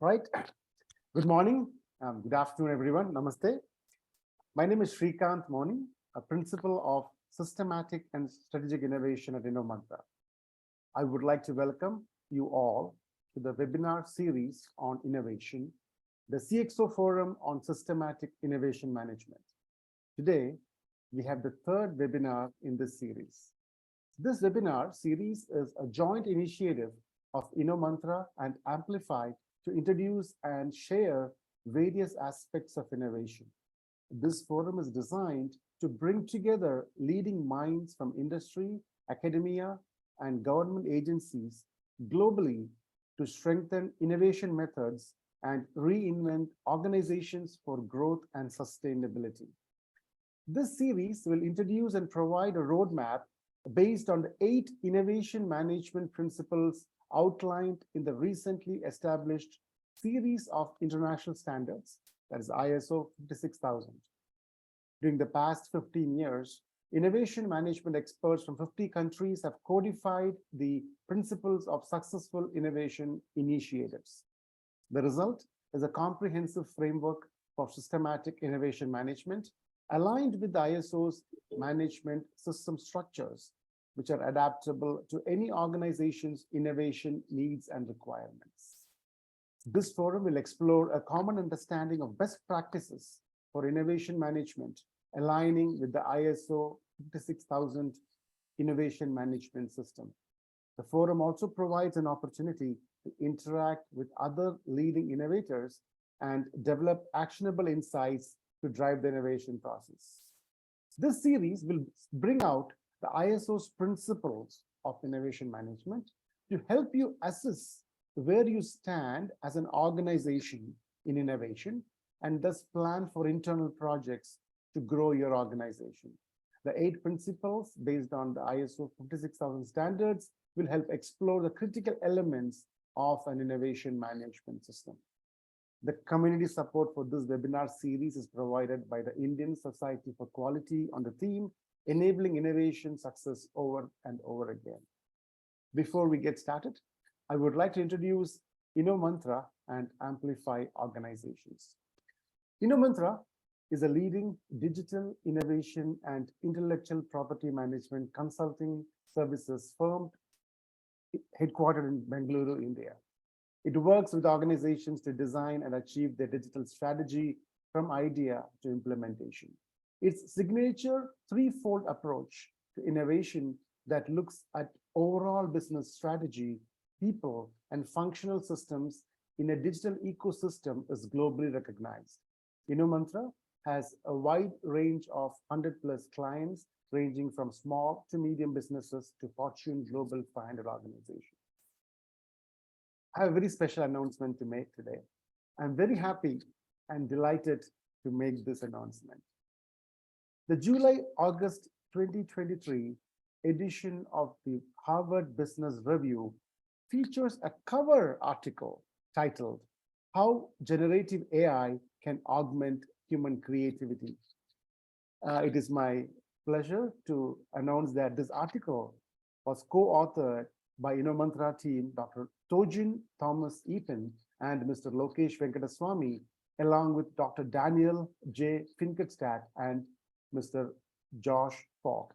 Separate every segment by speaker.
Speaker 1: Right. Good morning. Good afternoon, everyone. Namaste. My name is Sreekanth Moni, a principal of Systematic and Strategic Innovation at Innomantra. I would like to welcome you all to the webinar series on innovation, the CXO Forum on Systematic Innovation Management. Today, we have the third webinar in this series. This webinar series is a joint initiative of Innomantra and Amplify to introduce and share various aspects of innovation. This forum is designed to bring together leading minds from industry, academia, and government agencies globally to strengthen innovation methods and reinvent organizations for growth and sustainability. This series will introduce and provide a roadmap based on the 8 innovation management principles outlined in the recently established series of international standards, that is ISO 56000. During the past 15 years, innovation management experts from 50 countries have codified the principles of successful innovation initiatives. The result is a comprehensive framework for systematic innovation management aligned with the ISO's management system structures, which are adaptable to any organization's innovation needs and requirements. This forum will explore a common understanding of best practices for innovation management, aligning with the ISO 56000 innovation management system. The forum also provides an opportunity to interact with other leading innovators and develop actionable insights to drive the innovation process. This series will bring out the ISO's principles of innovation management to help you assess where you stand as an organization in innovation and thus plan for internal projects to grow your organization. The 8 principles based on the ISO 56000 standards will help explore the critical elements of an innovation management system. The community support for this webinar series is provided by the Indian Society for Quality on the theme Enabling Innovation Success Over and Over Again. Before we get started, I would like to introduce Innomantra and Amplify organizations. Innomantra is a leading digital innovation and intellectual property management consulting services firm headquartered in Bengaluru, India. It works with organizations to design and achieve their digital strategy from idea to implementation. Its signature threefold approach to innovation that looks at overall business strategy, people, and functional systems in a digital ecosystem is globally recognized. Innomantra has a wide range of 100+ clients, ranging from small to medium businesses to Fortune Global 500 organizations. I have a very special announcement to make today. I'm very happy and delighted to make this announcement. The July-August 2023 edition of the Harvard Business Review features a cover article titled, How Generative AI Can Augment Human Creativity. It is my pleasure to announce that this article was co-authored by Innomantra team, Dr. Tojin Thomas Eaton and Mr. Lokesh Venkataswamy, along with Dr. Daniel J. Finkelstadt and Mr. Josh Falk.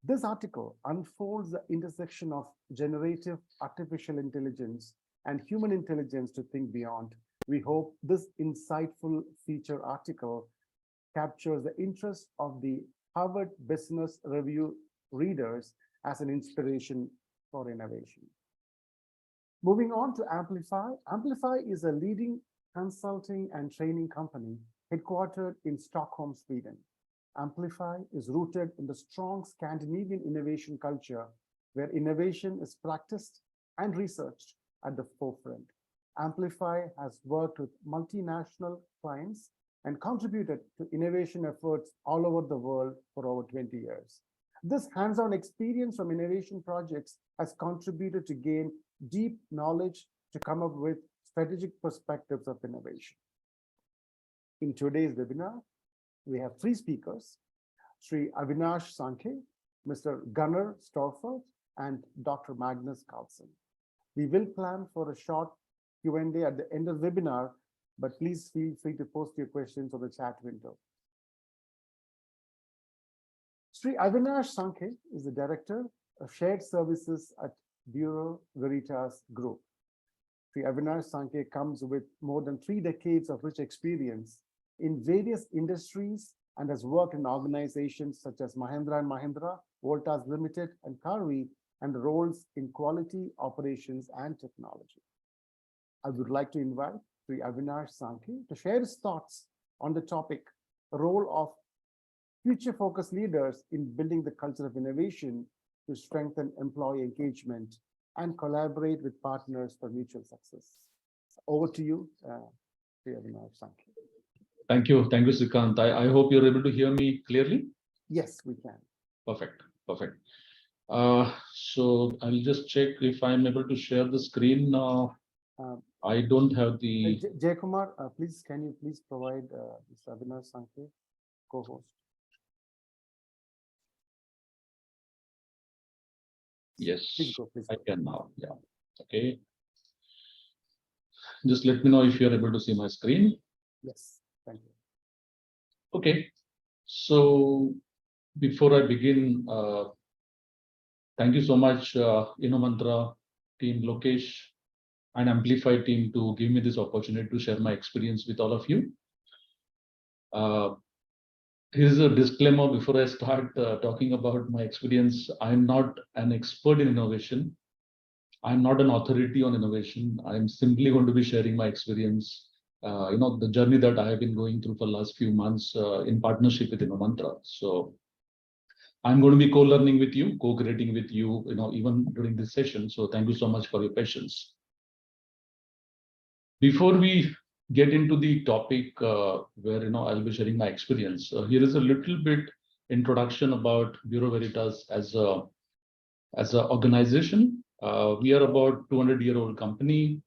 Speaker 1: This article unfolds the intersection of generative artificial intelligence and human intelligence to think beyond. We hope this insightful feature article captures the interest of the Harvard Business Review readers as an inspiration for innovation. Moving on to Amplify. Amplify is a leading consulting and training company headquartered in Stockholm, Sweden. Amplify is rooted in the strong Scandinavian innovation culture where innovation is practiced and researched at the forefront. Amplify has worked with multinational clients and contributed to innovation efforts all over the world for over 20 years. This hands-on experience from innovation projects has contributed to gain deep knowledge to come up with strategic perspectives of innovation. In today's webinar, we have 3 speakers, Sri Avinash Sankhe, Mr. Gunnar Storfeldt, and Dr. Magnus Karlsson. We will plan for a short Q&A at the end of the webinar, but please feel free to post your questions on the chat window. Sri Avinash Sankhe is the Director of Shared Services at Bureau Veritas Group. Sri Avinash Sankhe comes with more than 3 decades of rich experience in various industries and has worked in organizations such as Mahindra & Mahindra, Voltas Limited, and Karvi, and roles in quality, operations, and technology. I would like to invite Sri Avinash Sankhe to share his thoughts on the topic, the role of future-focused leaders in building the culture of innovation to strengthen employee engagement and collaborate with partners for mutual success. Over to you, Sri Avinash Sankhe.
Speaker 2: Thank you, Sreekanth. I hope you're able to hear me clearly.
Speaker 1: Yes, we can.
Speaker 2: Perfect. So I'll just check if I'm able to share the screen now. I don't have the.
Speaker 1: Jay Kumar, please, can you please provide Mr. Avinash Sankhe, co-host?
Speaker 2: Yes,
Speaker 1: please go.
Speaker 2: I can now. Yeah. Okay. Just let me know if you're able to see my screen.
Speaker 1: Yes, thank you.
Speaker 2: Okay. So before I begin, thank you so much, Innomantra team, Lokesh, and Amplify team to give me this opportunity to share my experience with all of you. Here's a disclaimer before I start talking about my experience. I'm not an expert in innovation. I'm not an authority on innovation. I'm simply going to be sharing my experience, the journey that I have been going through for the last few months in partnership with Innomantra. So I'm going to be co-learning with you, co-creating with you, even during this session. So thank you so much for your patience. Before we get into the topic where I'll be sharing my experience, here is a little bit introduction about Bureau Veritas as a organization. We are about 200-year-old company,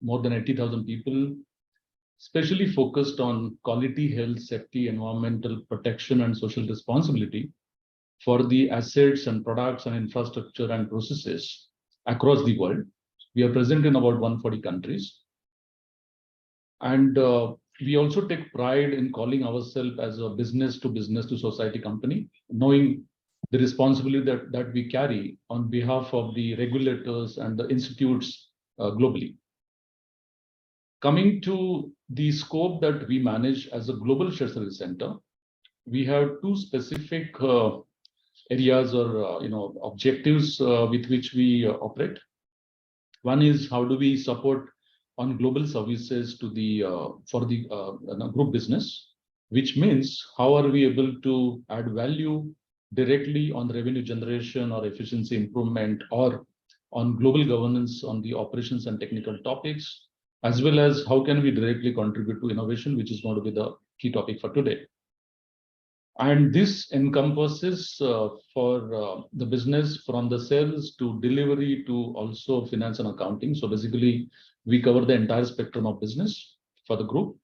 Speaker 2: more than 80,000 people, especially focused on quality, health, safety, environmental protection, and social responsibility for the assets and products and infrastructure and processes across the world. We are present in about 140 countries. And we also take pride in calling ourselves as a business to society company, knowing the responsibility that we carry on behalf of the regulators and the institutes globally. Coming to the scope that we manage as a global shared service center, we have 2 specific areas or objectives with which we operate. One is how do we support on global services to the for the group business, which means how are we able to add value directly on revenue generation or efficiency improvement or on global governance on the operations and technical topics, as well as how can we directly contribute to innovation, which is going to be the key topic for today. And this encompasses for the business from the sales to delivery to also finance and accounting. So basically, we cover the entire spectrum of business for the group.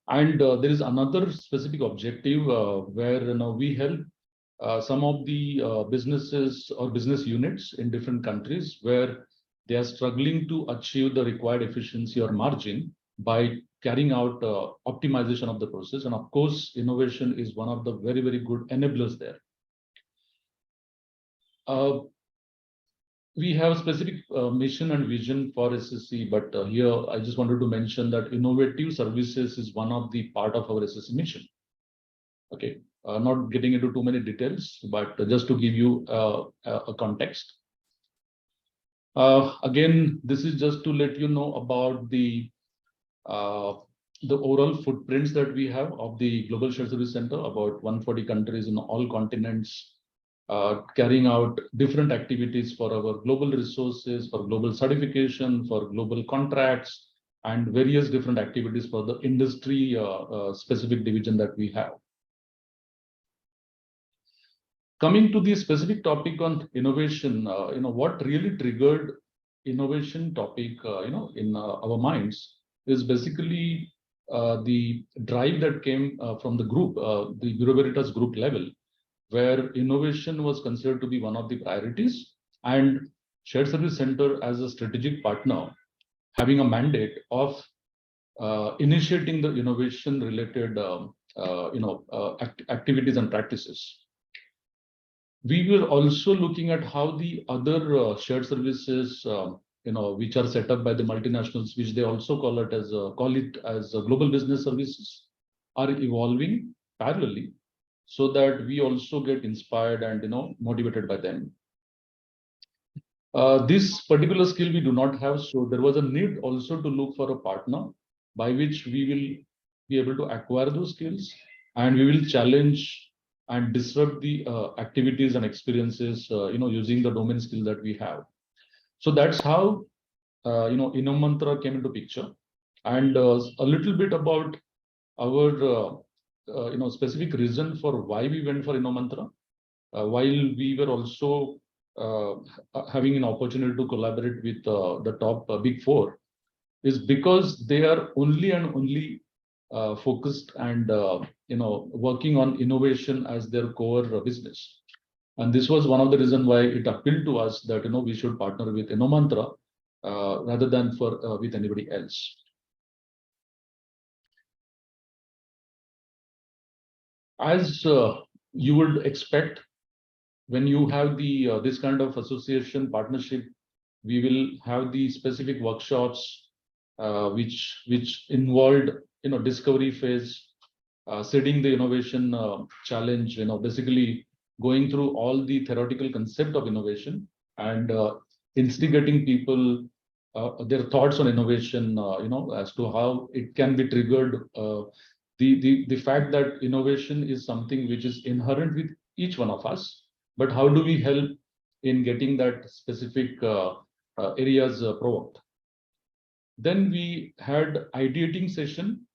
Speaker 2: And there is another specific objective where we help some of the businesses or business units in different countries where they are struggling to achieve the required efficiency or margin by carrying out optimization of the process. And of course, innovation is one of the very, very good enablers there. We have a specific mission and vision for SSC, but here I just wanted to mention that innovative services is one of the part of our SSC mission. Okay, not getting into too many details, but just to give you a context. Again, this is just to let you know about the overall footprints that we have of the Global Shared Service Center, about 140 countries in all continents, carrying out different activities for our global resources, for global certification, for global contracts, and various different activities for the industry specific division that we have. Coming to the specific topic on innovation, what really triggered innovation topic, in our minds is basically the drive that came from the group, the Bureau Veritas group level, where innovation was considered to be one of the priorities, and Shared Service Center as a strategic partner having a mandate of initiating the innovation related activities and practices. We were also looking at how the other shared services which are set up by the multinationals, which they also call it as global business services, are evolving parallelly, so that we also get inspired and motivated by them. This particular skill we do not have, so there was a need also to look for a partner by which we will be able to acquire those skills, and we will challenge and disrupt the activities and experiences using the domain skill that we have. So that's how Innomantra came into picture, and a little bit about our specific reason for why we went for Innomantra, while we were also having an opportunity to collaborate with the top big four, is because they are only and only focused and working on innovation as their core business. And this was one of the reasons why it appealed to us that we should partner with Innomantra rather than with anybody else. As you would expect, when you have the this kind of association partnership, we will have the specific workshops which involved discovery phase, setting the innovation challenge, basically going through all the theoretical concept of innovation and instigating people their thoughts on innovation, as to how it can be triggered. The fact that innovation is something which is inherent with each one of us, but how do we help in getting that specific areas provoked? Then we had ideating session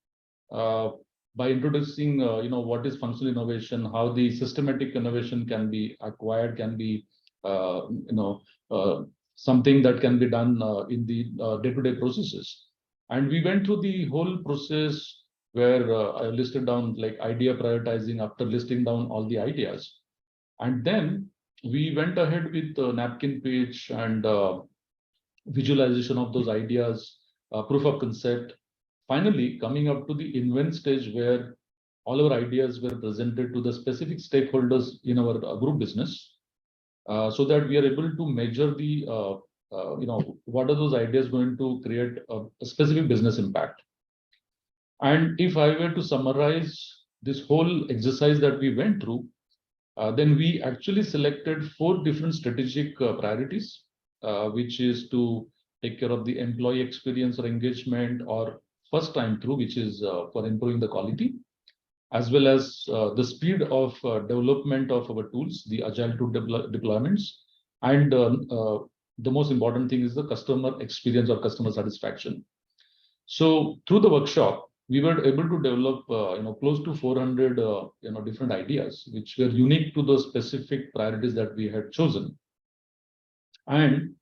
Speaker 2: by introducing what is functional innovation, how the systematic innovation can be acquired, can be something that can be done in the day-to-day processes. And we went through the whole process where I listed down like idea prioritizing after listing down all the ideas. And then we went ahead with the napkin page and visualization of those ideas, proof of concept, finally coming up to the invent stage where all our ideas were presented to the specific stakeholders in our group business, so that we are able to measure the what are those ideas going to create a specific business impact. And if I were to summarize this whole exercise that we went through, then we actually selected 4 different strategic priorities, which is to take care of the employee experience or engagement or first time through, which is for improving the quality, as well as the speed of development of our tools, the agile tool deployments, and the most important thing is the customer experience or customer satisfaction. So through the workshop, we were able to develop close to 400 different ideas which were unique to the specific priorities that we had chosen. And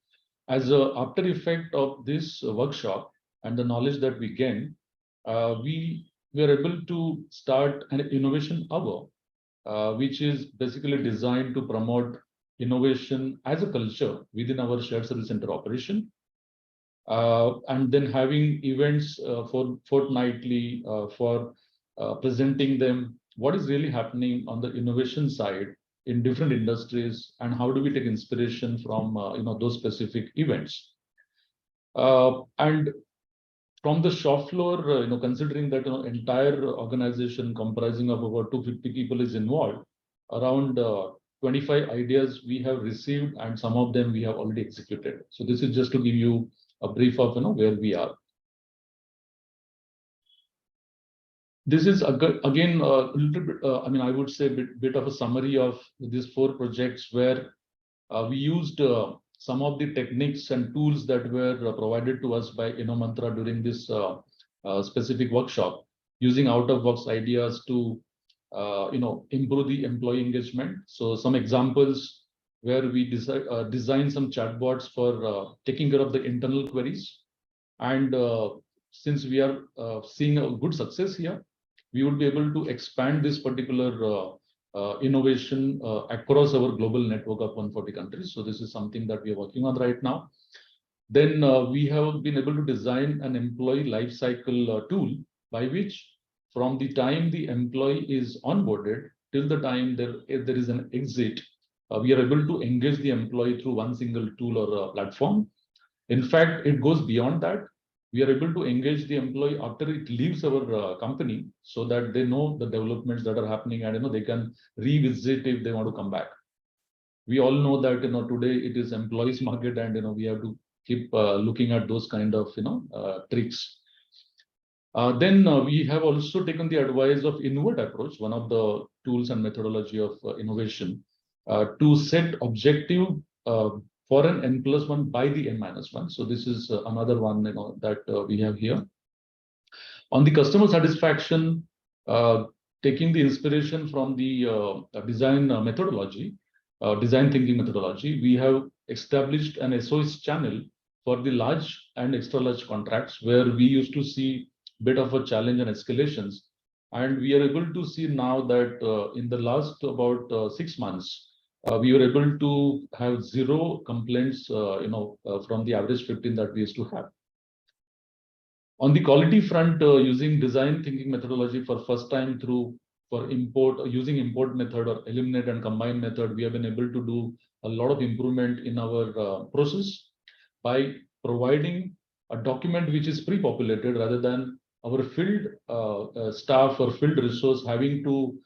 Speaker 2: as a after effect of this workshop and the knowledge that we gained, we were able to start an innovation hour, which is basically designed to promote innovation as a culture within our shared service center operation. And then having events for fortnightly for presenting them what is really happening on the innovation side in different industries and how do we take inspiration from those specific events. And from the shop floor, considering that entire organization comprising of about 250 people is involved, around 25 ideas we have received and some of them we have already executed. So this is just to give you a brief of where we are. This is again a little bit, I would say bit of a summary of these 4 projects where we used some of the techniques and tools that were provided to us by Innomantra during this specific workshop, using out-of-box ideas to improve the employee engagement. So some examples where we designed some chatbots for taking care of the internal queries. And since we are seeing a good success here, we would be able to expand this particular innovation across our global network of 140 countries. So this is something that we are working on right now. Then we have been able to design an employee life cycle tool by which from the time the employee is onboarded till the time there is an exit, we are able to engage the employee through one single tool or platform. In fact, it goes beyond that. We are able to engage the employee after it leaves our company so that they know the developments that are happening and they can revisit if they want to come back. We all know that today it is employees market and we have to keep looking at those kind of tricks. Then we have also taken the advice of Innovate approach, one of the tools and methodology of innovation, to set objective for an N+1 by the N-1. So this is another one that we have here. On the customer satisfaction, taking the inspiration from the design methodology, design thinking methodology, we have established an SOS channel for the large and extra large contracts where we used to see bit of a challenge and escalations. And we are able to see now that in the last about 6 months, we were able to have 0 complaints, from the average 15 that we used to have. On the quality front, using design thinking methodology for first time for import, using import method or eliminate and combine method, we have been able to do a lot of improvement in our process by providing a document which is pre-populated rather than our field staff or field resource having to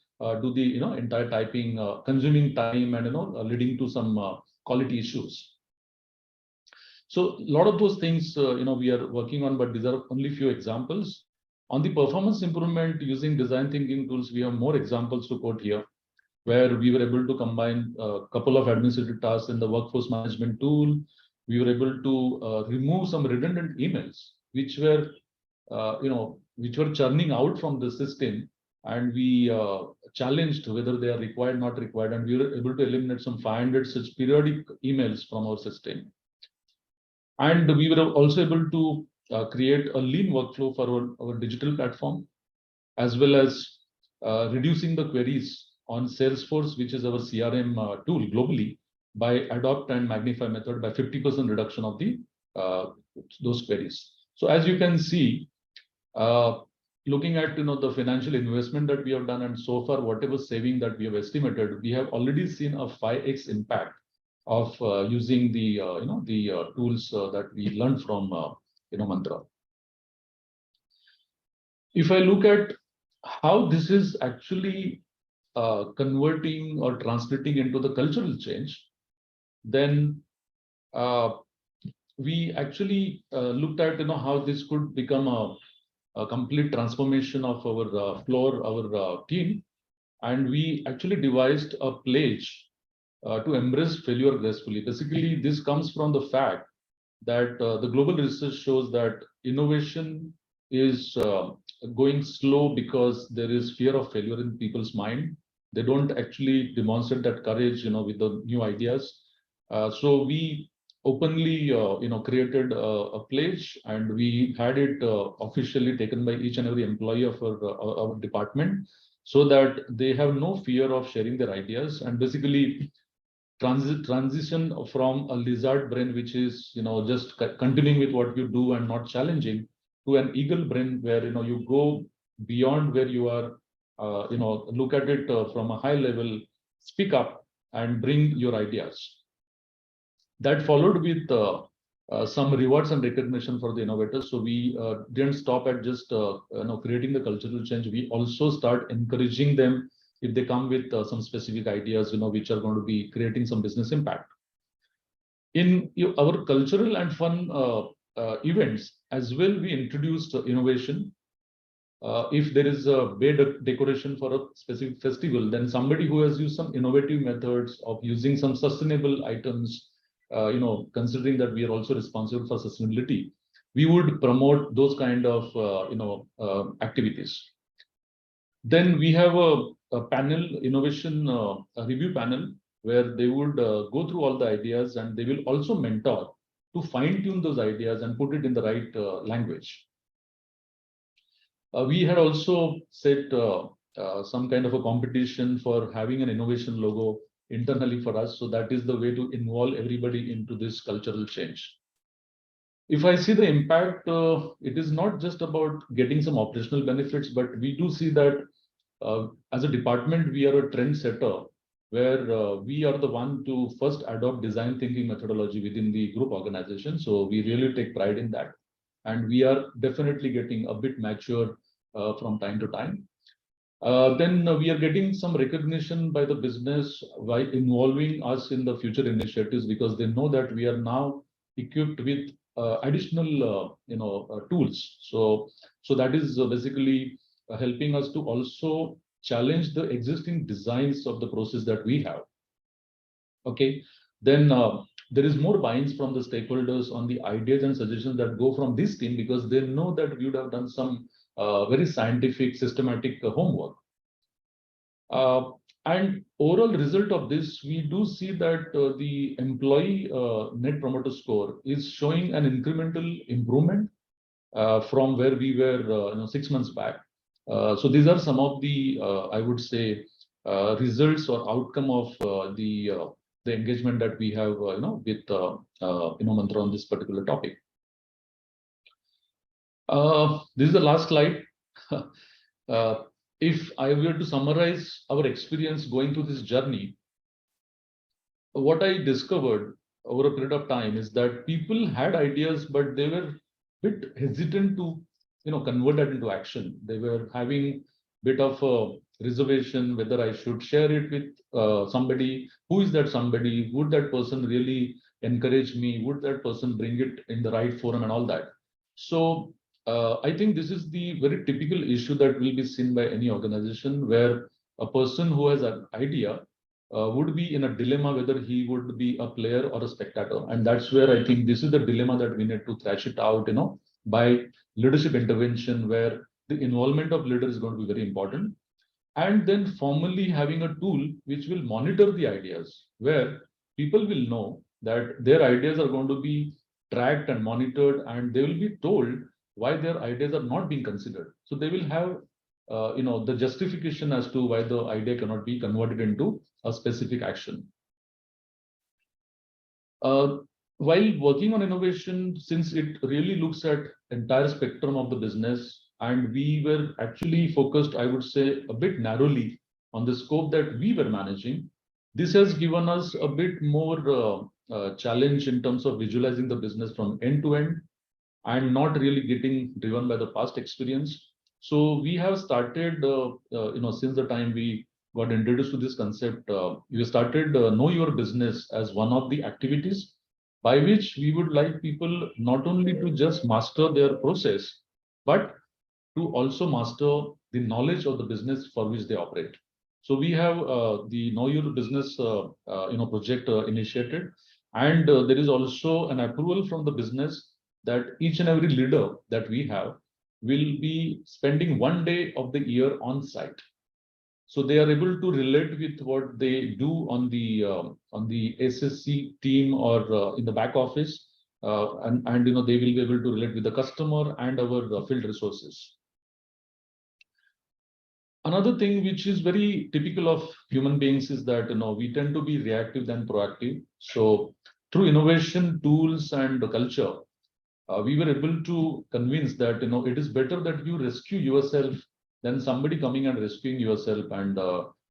Speaker 2: do the entire typing, consuming time and leading to some quality issues. So a lot of those things we are working on, but these are only few examples. On the performance improvement using design thinking tools, we have more examples to quote here, where we were able to combine a couple of administrative tasks in the workforce management tool. We were able to remove some redundant emails, which were churning out from the system, and we challenged whether they are required, not required, and we were able to eliminate some 500 such periodic emails from our system. And we were also able to create a lean workflow for our digital platform, as well as reducing the queries on Salesforce, which is our CRM tool globally, by adopt and magnify method by 50% reduction of the those queries. So as you can see, looking at the financial investment that we have done, and so far whatever saving that we have estimated, we have already seen a 5x impact of using the tools that we learned from Innomantra. If I look at how this is actually converting or translating into the cultural change, then we actually looked at how this could become a complete transformation of our floor, our team, and we actually devised a pledge to embrace failure gracefully. Basically, this comes from the fact that the global research shows that innovation is going slow because there is fear of failure in people's mind. They don't actually demonstrate that courage, with the new ideas. So we openly, created a pledge, and we had it officially taken by each and every employee of our department, so that they have no fear of sharing their ideas, and basically transition from a lizard brain, which is just continuing with what you do and not challenging, to an eagle brain where you go beyond where you are, look at it from a high level, speak up and bring your ideas. That followed with some rewards and recognition for the innovators. So we didn't stop at just creating the cultural change. We also start encouraging them if they come with some specific ideas, which are going to be creating some business impact. In our cultural and fun events as well, we introduced innovation. If there is a bay decoration for a specific festival, then somebody who has used some innovative methods of using some sustainable items, considering that we are also responsible for sustainability, we would promote those kind of activities. Then we have a panel, innovation review panel, where they would go through all the ideas, and they will also mentor to fine tune those ideas and put it in the right language. We had also set some kind of a competition for having an innovation logo internally for us. So that is the way to involve everybody into this cultural change. If I see the impact, it is not just about getting some operational benefits, but we do see that as a department, we are a trendsetter where we are the one to first adopt design thinking methodology within the group organization. So we really take pride in that. And we are definitely getting a bit mature from time to time. Then we are getting some recognition by the business by involving us in the future initiatives because they know that we are now equipped with additional tools. So that is basically helping us to also challenge the existing designs of the process that we have. Okay, then there is more buy-ins from the stakeholders on the ideas and suggestions that go from this team because they know that we would have done some very scientific, systematic homework. And overall result of this, we do see that the employee net promoter score is showing an incremental improvement from where we were 6 months back. So these are some of the, I would say, results or outcome of the engagement that we have, with Innomantra on this particular topic. This is the last slide. If I were to summarize our experience going through this journey, what I discovered over a period of time is that people had ideas, but they were a bit hesitant to, convert that into action. They were having a bit of a reservation whether I should share it with somebody. Who is that somebody? Would that person really encourage me? Would that person bring it in the right forum and all that? So I think this is the very typical issue that will be seen by any organization where a person who has an idea would be in a dilemma whether he would be a player or a spectator. And that's where I think this is the dilemma that we need to thrash it out, by leadership intervention, where the involvement of leaders is going to be very important. And then formally having a tool which will monitor the ideas, where people will know that their ideas are going to be tracked and monitored, and they will be told why their ideas are not being considered. So they will have, the justification as to why the idea cannot be converted into a specific action. While working on innovation, since it really looks at entire spectrum of the business, and we were actually focused, I would say, a bit narrowly on the scope that we were managing, this has given us a bit more challenge in terms of visualizing the business from end to end and not really getting driven by the past experience. So we have started, since the time we got introduced to this concept, we started Know Your Business as one of the activities by which we would like people not only to just master their process, but to also master the knowledge of the business for which they operate. So we have the Know Your Business project initiated, and there is also an approval from the business that each and every leader that we have will be spending 1 day of the year on site. So they are able to relate with what they do on the SSC team or in the back office, and they will be able to relate with the customer and our field resources. Another thing which is very typical of human beings is that we tend to be reactive than proactive. So through innovation, tools, and culture, we were able to convince that it is better that you rescue yourself than somebody coming and rescuing yourself, and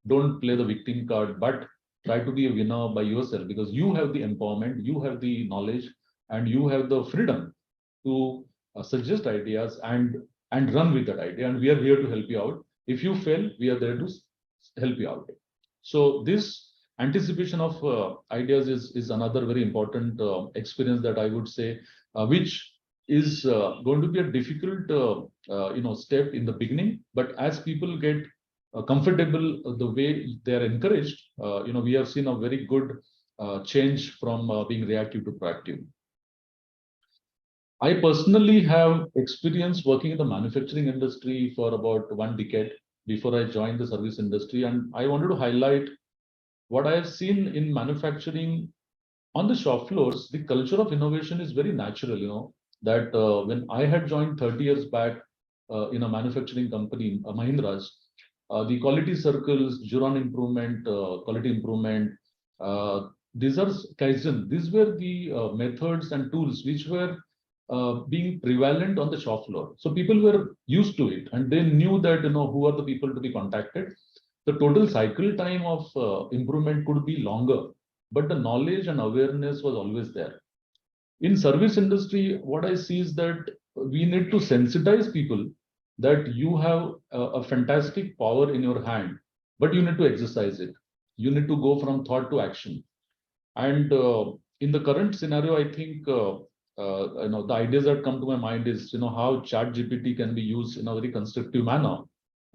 Speaker 2: don't play the victim card, but try to be a winner by yourself, because you have the empowerment, you have the knowledge, and you have the freedom to suggest ideas and run with that idea, and we are here to help you out. If you fail, we are there to help you out. So this anticipation of ideas is another very important experience that I would say, which is going to be a difficult step in the beginning, but as people get comfortable the way they are encouraged, we have seen a very good change from being reactive to proactive. I personally have experience working in the manufacturing industry for about 1 decade before I joined the service industry, and I wanted to highlight what I have seen in manufacturing. On the shop floors, the culture of innovation is very natural. That when I had joined 30 years back in a manufacturing company, Mahindra's, the quality circles, Juron improvement, quality improvement, these are Kaizen. These were the methods and tools which were being prevalent on the shop floor. So people were used to it, and they knew that who are the people to be contacted. The total cycle time of improvement could be longer, but the knowledge and awareness was always there. In service industry, what I see is that we need to sensitize people that you have a fantastic power in your hand, but you need to exercise it. You need to go from thought to action. And in the current scenario, I think the ideas that come to my mind is how ChatGPT can be used in a very constructive manner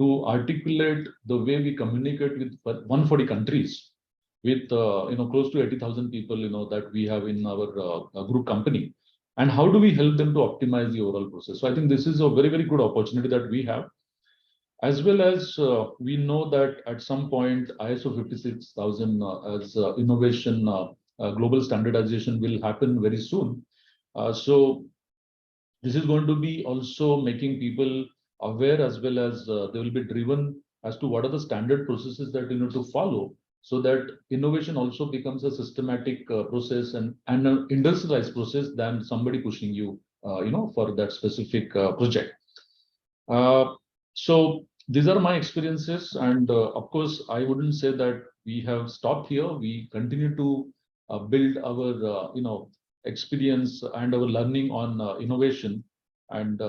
Speaker 2: to articulate the way we communicate with 140 countries, with close to 80,000 people that we have in our group company, and how do we help them to optimize the overall process. So I think this is a very, very good opportunity that we have, as well as we know that at some point ISO 56000 as innovation global standardization will happen very soon. So this is going to be also making people aware, as well as they will be driven as to what are the standard processes that you need to follow, so that innovation also becomes a systematic process and an industrialized process than somebody pushing you, for that specific project. So these are my experiences, and of course, I wouldn't say that we have stopped here. We continue to build our, experience and our learning on innovation, and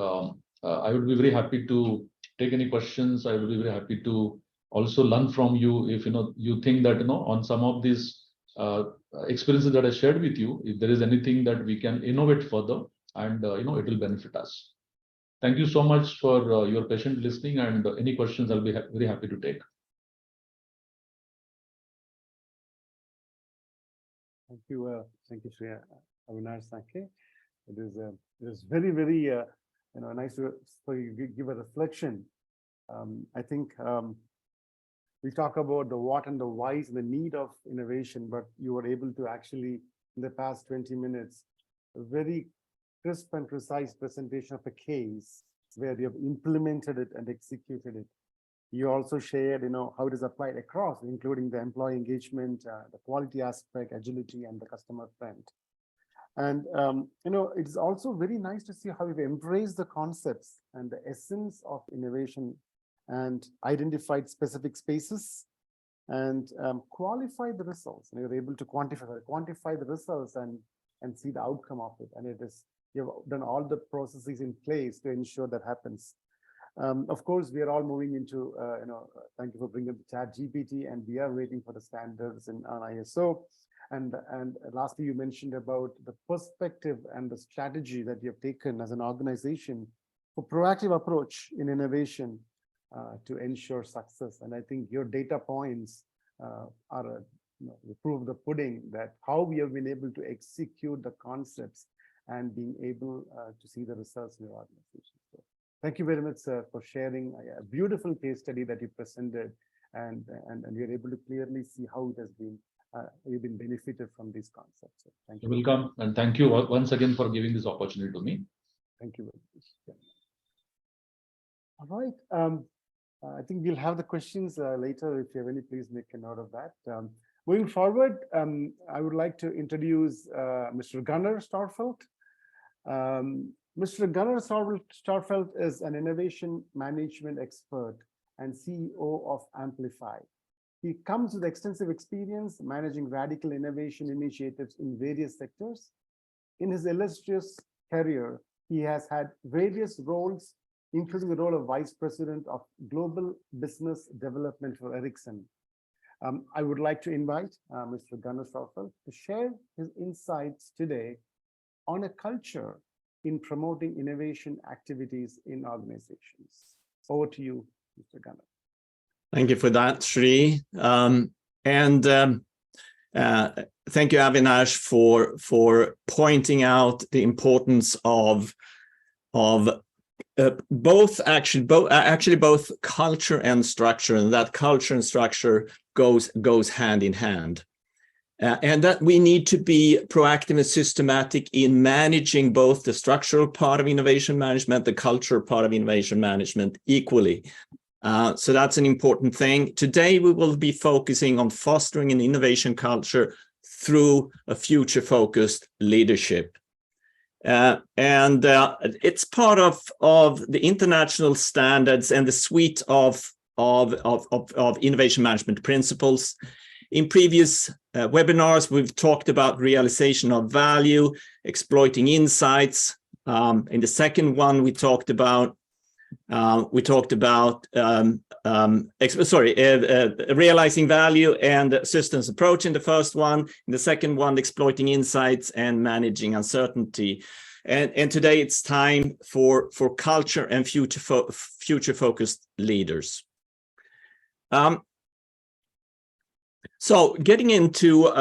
Speaker 2: I would be very happy to take any questions. I would be very happy to also learn from you if you think that on some of these experiences that I shared with you, if there is anything that we can innovate further, and it will benefit us. Thank you so much for your patient listening, and any questions I'll be very happy to take.
Speaker 1: Thank you, Sri Avinash Sankhe. It is very, very nice to give a reflection. I think we talk about the what and the whys and the need of innovation, but you were able to actually, in the past 20 minutes, a very crisp and precise presentation of a case where you have implemented it and executed it. You also shared, how it is applied across, including the employee engagement, the quality aspect, agility, and the customer front. And, it's also very nice to see how you've embraced the concepts and the essence of innovation and identified specific spaces and qualified the results. And you're able to quantify the results and see the outcome of it. And you've done all the processes in place to ensure that happens. Of course, we are all moving into, thank you for bringing up the ChatGPT, and we are waiting for the standards on ISO. And lastly, you mentioned about the perspective and the strategy that you have taken as an organization for proactive approach in innovation to ensure success. And I think your data points are the proof of the pudding that how we have been able to execute the concepts and being able to see the results in your organization. So thank you very much, sir, for sharing a beautiful case study that you presented, and we are able to clearly see how it has been you've been benefited from these concepts. So thank you.
Speaker 2: You're welcome, and thank you once again for giving this opportunity to me.
Speaker 1: Thank you very much. Yeah. All right. I think we'll have the questions later. If you have any, please make a note of that. Moving forward, I would like to introduce Mr. Gunnar Storfeldt. Mr. Gunnar Storfeldt is an innovation management expert and CEO of Amplify. He comes with extensive experience managing radical innovation initiatives in various sectors. In his illustrious career, he has had various roles, including the role of Vice President of Global Business Development for Ericsson. I would like to invite Mr. Gunnar Storfeldt to share his insights today on a culture in promoting innovation activities in organizations. Over to you, Mr. Gunnar.
Speaker 3: Thank you for that, Sri. Thank you, Avinash, for pointing out the importance of both culture and structure, and that culture and structure goes hand in hand. And that we need to be proactive and systematic in managing both the structural part of innovation management, the culture part of innovation management equally. So that's an important thing. Today, we will be focusing on fostering an innovation culture through a future-focused leadership. It's part of the international standards and the suite of innovation management principles. In previous webinars, we've talked about realization of value, exploiting insights. In the second one, we talked about realizing value and systems approach in the first one. In the second one, exploiting insights and managing uncertainty. And today it's time for culture and future-focused leaders. So getting into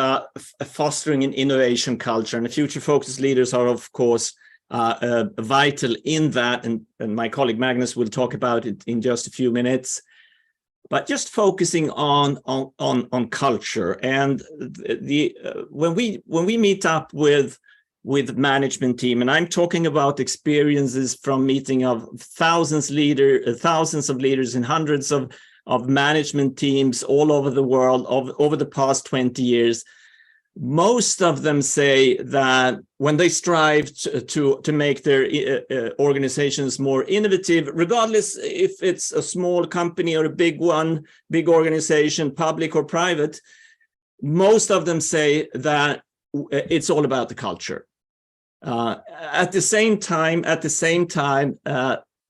Speaker 3: fostering an innovation culture, and the future-focused leaders are, of course, vital in that, and my colleague Magnus will talk about it in just a few minutes. But just focusing on culture, and when we meet up with management team, and I'm talking about experiences from meeting of thousands of leaders in hundreds of management teams all over the world over the past 20 years. Most of them say that when they strive to make their organizations more innovative, regardless if it's a small company or a big organization, public or private, most of them say that it's all about the culture. At the same time,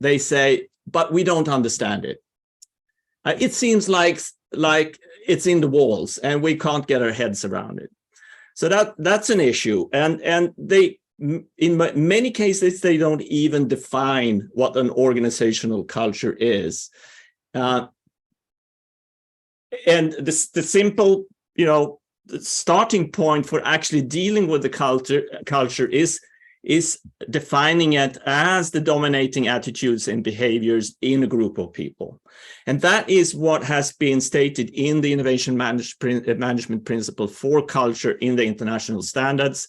Speaker 3: they say, but we don't understand it. It seems like it's in the walls and we can't get our heads around it. So that's an issue, and they, in many cases, they don't even define what an organizational culture is. And the simple, the starting point for actually dealing with the culture is defining it as the dominating attitudes and behaviors in a group of people. And that is what has been stated in the Innovation Management Principle for Culture in the international standards.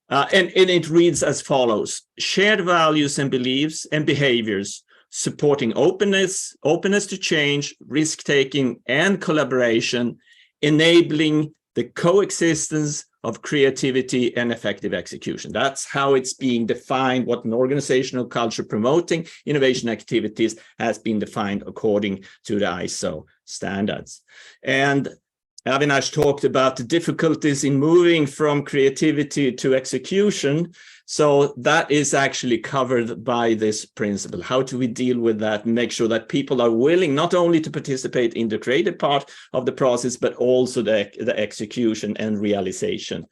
Speaker 3: And it reads as follows: shared values and beliefs and behaviors, supporting openness to change, risk-taking, and collaboration, enabling the coexistence of creativity and effective execution. That's how it's being defined, what an organizational culture promoting innovation activities has been defined according to the ISO standards. And Avinash talked about the difficulties in moving from creativity to execution. So that is actually covered by this principle. How do we deal with that and make sure that people are willing not only to participate in the creative part of the process, but also the execution and realization?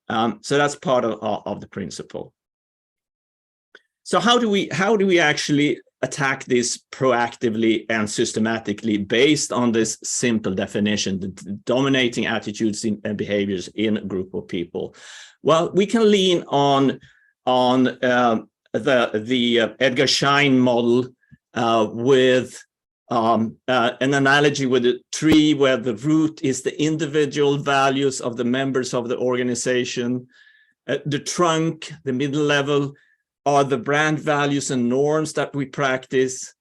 Speaker 3: So that's part of the principle. So how do we actually attack this proactively and systematically based on this simple definition, the dominating attitudes and behaviors in a group of people? Well, we can lean on the Edgar Schein model with an analogy with a tree where the root is the individual values of the members of the organization. The trunk, the middle level, are the brand values and norms that we practice.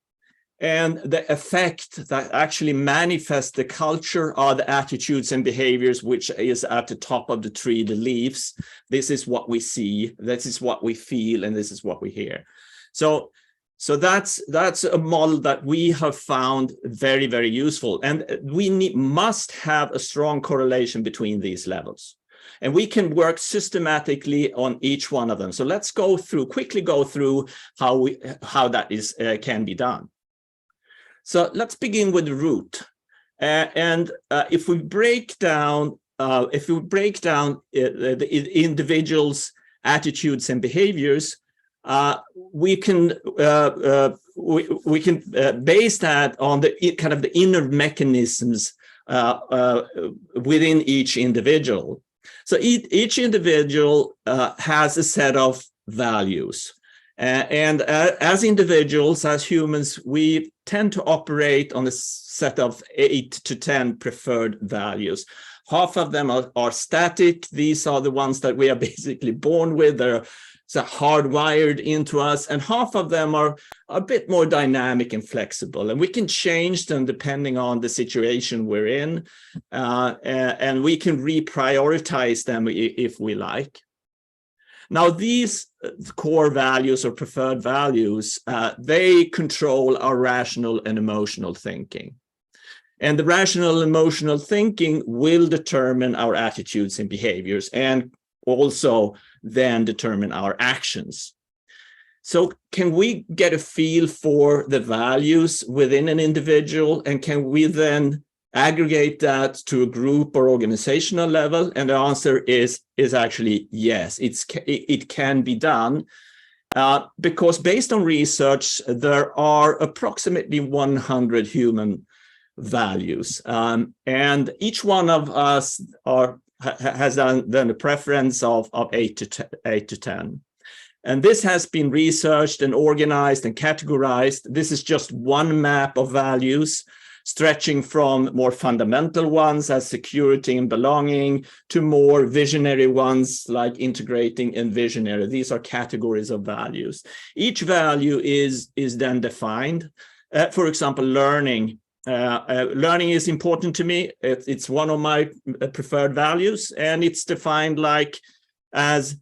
Speaker 3: And the effect that actually manifests the culture are the attitudes and behaviors, which is at the top of the tree, the leaves. This is what we see, this is what we feel, and this is what we hear. So that's a model that we have found very, very useful. And we must have a strong correlation between these levels. And we can work systematically on each one of them. So let's quickly go through how that can be done. So let's begin with the root. If we break down the individual's attitudes and behaviors, we can base that on the kind of the inner mechanisms within each individual. So each individual has a set of values. And as individuals, as humans, we tend to operate on a set of 8 to 10 preferred values. Half of them are static. These are the ones that we are basically born with. They're hardwired into us. And half of them are a bit more dynamic and flexible. And we can change them depending on the situation we're in. And we can reprioritize them if we like. Now, these core values or preferred values, they control our rational and emotional thinking. And the rational and emotional thinking will determine our attitudes and behaviors, and also then determine our actions. So can we get a feel for the values within an individual, and can we then aggregate that to a group or organizational level? And the answer is actually yes, it can be done. Because based on research, there are approximately 100 human values. And each one of us has then a preference of 8 to 10. And this has been researched and organized and categorized. This is just one map of values, stretching from more fundamental ones as security and belonging to more visionary ones like integrating and visionary. These are categories of values. Each value is then defined. For example, learning. Learning is important to me. It's one of my preferred values, and it's defined as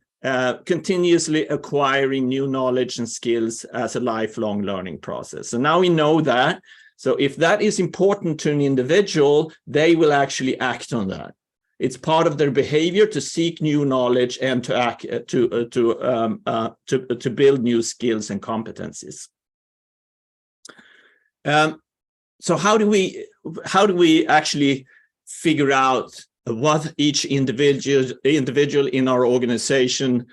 Speaker 3: continuously acquiring new knowledge and skills as a lifelong learning process. So now we know that. So if that is important to an individual, they will actually act on that. It's part of their behavior to seek new knowledge and to act to build new skills and competencies. So how do we actually figure out what each individual in our organization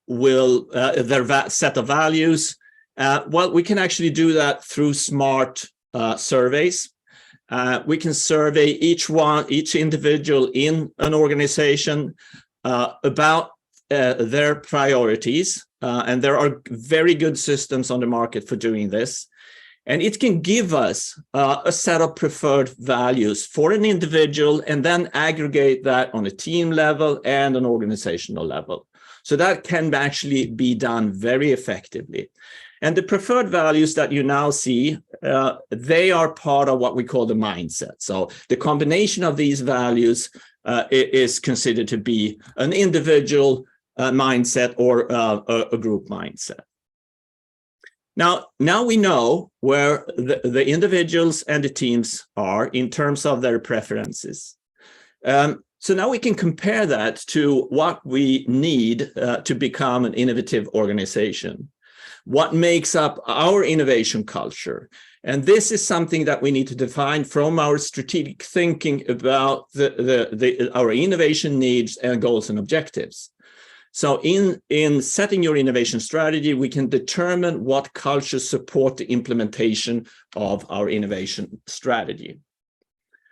Speaker 3: will their set of values? Well, we can actually do that through smart surveys. We can survey each individual in an organization about their priorities, and there are very good systems on the market for doing this. And it can give us a set of preferred values for an individual and then aggregate that on a team level and an organizational level. So that can actually be done very effectively. And the preferred values that you now see, they are part of what we call the mindset. So the combination of these values is considered to be an individual mindset or a group mindset. Now we know where the individuals and the teams are in terms of their preferences. So now we can compare that to what we need to become an innovative organization. What makes up our innovation culture? And this is something that we need to define from our strategic thinking about our innovation needs and goals and objectives. So in setting your innovation strategy, we can determine what cultures support the implementation of our innovation strategy.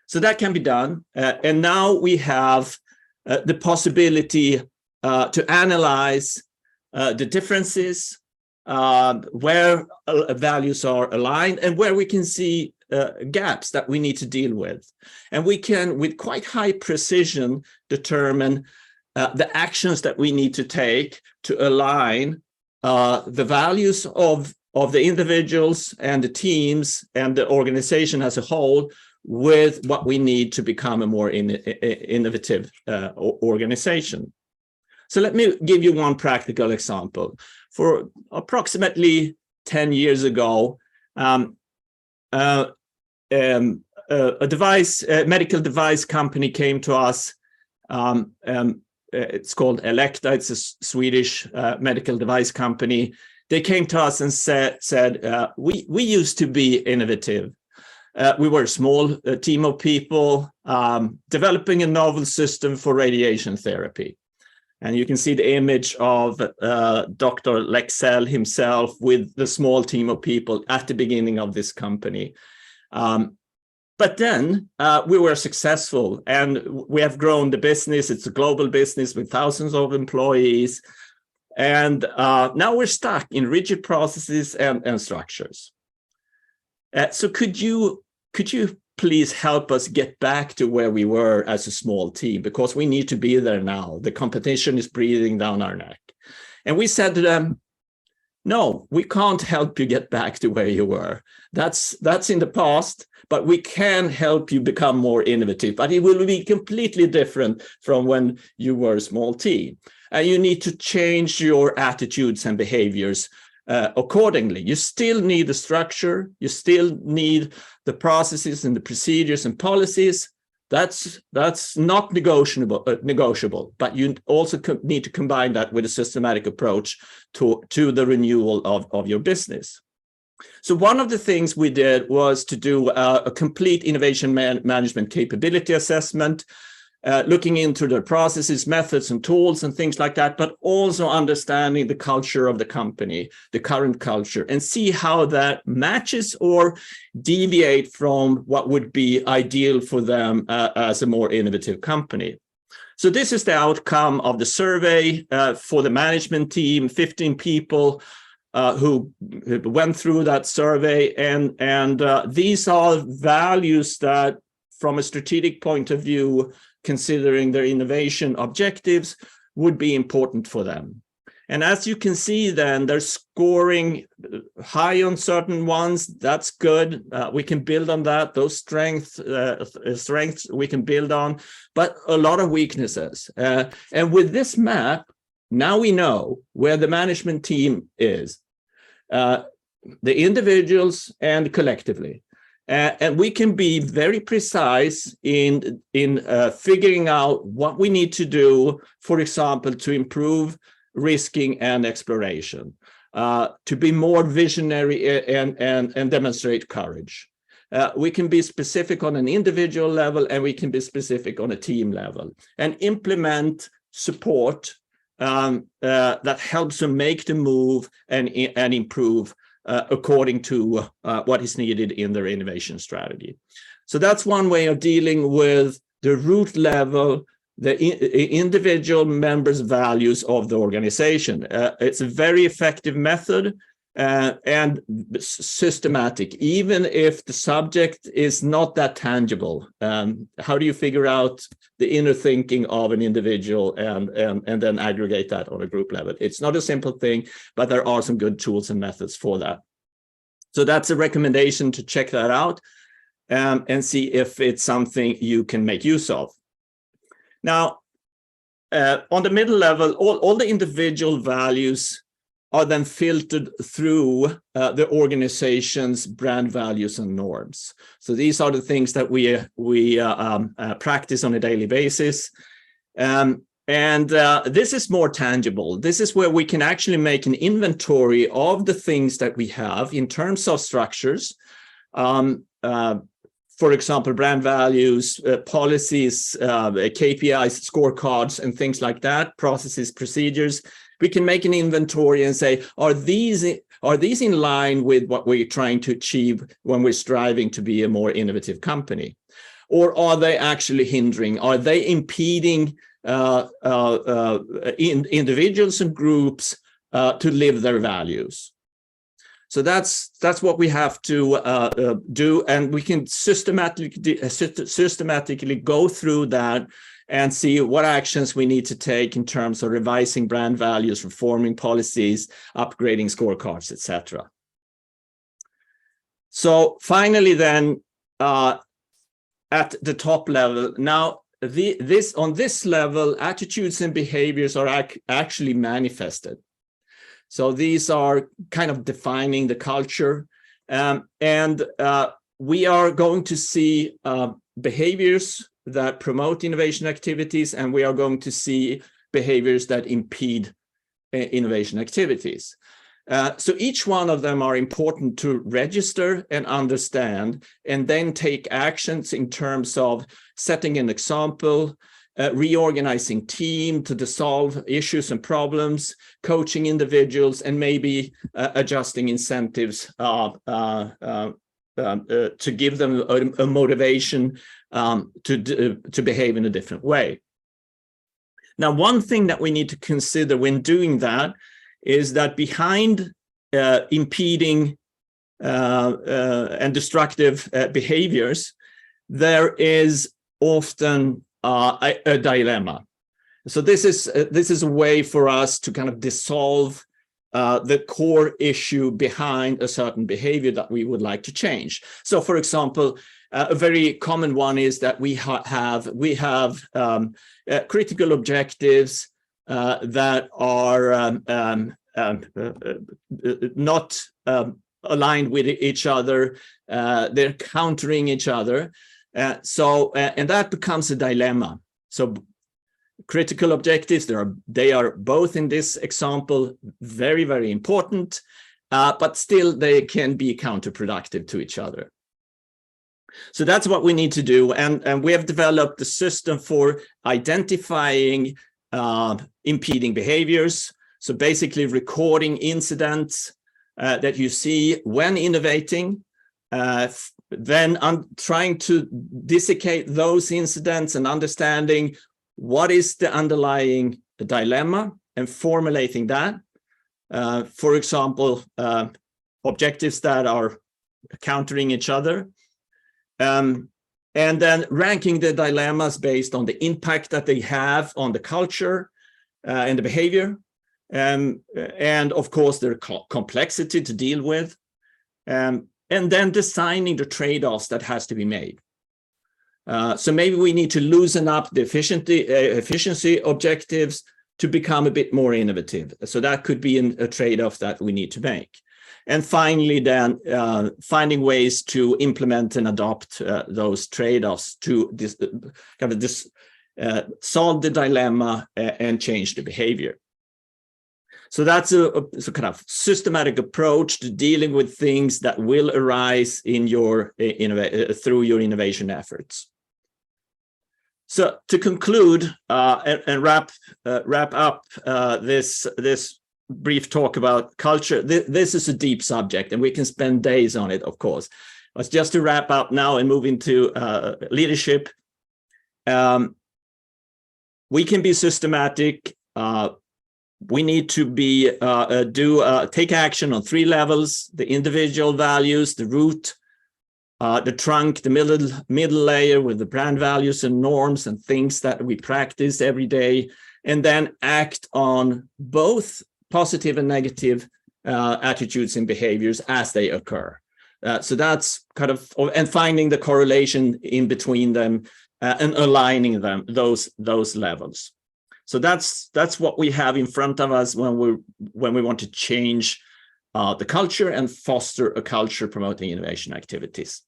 Speaker 3: So that can be done. And now we have the possibility to analyze the differences, where values are aligned, and where we can see gaps that we need to deal with. And we can, with quite high precision, determine the actions that we need to take to align the values of the individuals and the teams and the organization as a whole with what we need to become a more innovative organization. So let me give you one practical example. For approximately 10 years ago, a medical device company came to us. It's called Elekta. It's a Swedish medical device company. They came to us and said, we used to be innovative. We were a small team of people developing a novel system for radiation therapy. And you can see the image of Dr. Lexell himself with the small team of people at the beginning of this company. But then we were successful, and we have grown the business. It's a global business with thousands of employees. And now we're stuck in rigid processes and structures. So could you please help us get back to where we were as a small team? Because we need to be there now. The competition is breathing down our neck. And we said to them, no, we can't help you get back to where you were. That's in the past, but we can help you become more innovative. But it will be completely different from when you were a small team. and you need to change your attitudes and behaviors accordingly. You still need the structure, you still need the processes and the procedures and policies. That's not negotiable, but you also need to combine that with a systematic approach to the renewal of your business. So one of the things we did was to do a complete innovation management capability assessment, looking into the processes, methods, and tools and things like that, but also understanding the culture of the company, the current culture, and see how that matches or deviate from what would be ideal for them as a more innovative company. So this is the outcome of the survey for the management team, 15 people who went through that survey, and these are values that, from a strategic point of view, considering their innovation objectives, would be important for them. And as you can see, then they're scoring high on certain ones. That's good. We can build on that. Those strengths we can build on, but a lot of weaknesses. And with this map, now we know where the management team is, the individuals and collectively. And we can be very precise in figuring out what we need to do, for example, to improve risking and exploration, to be more visionary and demonstrate courage. We can be specific on an individual level, and we can be specific on a team level, and implement support that helps them make the move and improve according to what is needed in their innovation strategy. So that's one way of dealing with the root level, the individual members' values of the organization. It's a very effective method and systematic, even if the subject is not that tangible. How do you figure out the inner thinking of an individual and then aggregate that on a group level? It's not a simple thing, but there are some good tools and methods for that. So that's a recommendation to check that out and see if it's something you can make use of. Now, on the middle level, all the individual values are then filtered through the organization's brand values and norms. So these are the things that we practice on a daily basis. This is more tangible. This is where we can actually make an inventory of the things that we have in terms of structures. For example, brand values, policies, KPIs, scorecards, and things like that, processes, procedures. We can make an inventory and say, are these in line with what we're trying to achieve when we're striving to be a more innovative company? Or are they actually hindering? Are they impeding individuals and groups to live their values? So that's what we have to do, and we can systematically go through that and see what actions we need to take in terms of revising brand values, reforming policies, upgrading scorecards, etc. So finally, then at the top level, now on this level, attitudes and behaviors are actually manifested. So these are kind of defining the culture, and we are going to see behaviors that promote innovation activities, and we are going to see behaviors that impede innovation activities. So each one of them are important to register and understand, and then take actions in terms of setting an example, reorganizing team to solve issues and problems, coaching individuals, and maybe adjusting incentives to give them a motivation to behave in a different way. Now, one thing that we need to consider when doing that is that behind impeding and destructive behaviors, there is often a dilemma. So this is a way for us to kind of dissolve the core issue behind a certain behavior that we would like to change. So, for example, a very common one is that we have critical objectives that are not aligned with each other. They're countering each other. And that becomes a dilemma. So critical objectives, they are both in this example very, very important, but still they can be counterproductive to each other. So that's what we need to do. And we have developed a system for identifying impeding behaviors. So basically recording incidents that you see when innovating, then trying to dissecate those incidents and understanding what is the underlying dilemma and formulating that. For example, objectives that are countering each other. And then ranking the dilemmas based on the impact that they have on the culture and the behavior. And of course, their complexity to deal with. And then designing the trade-offs that has to be made. So maybe we need to loosen up the efficiency objectives to become a bit more innovative. So that could be a trade-off that we need to make. And finally, then finding ways to implement and adopt those trade-offs to solve the dilemma and change the behavior. So that's a kind of systematic approach to dealing with things that will arise in your through your innovation efforts. So to conclude and wrap up this brief talk about culture, this is a deep subject, and we can spend days on it, of course. But just to wrap up now and move into leadership, we can be systematic. We need to be take action on 3 levels: the individual values, the root, the trunk, the middle layer with the brand values and norms and things that we practice every day, and then act on both positive and negative attitudes and behaviors as they occur. So that's kind of, and finding the correlation in between them and aligning them, those levels. So that's what we have in front of us when we want to change the culture and foster a culture promoting innovation activities.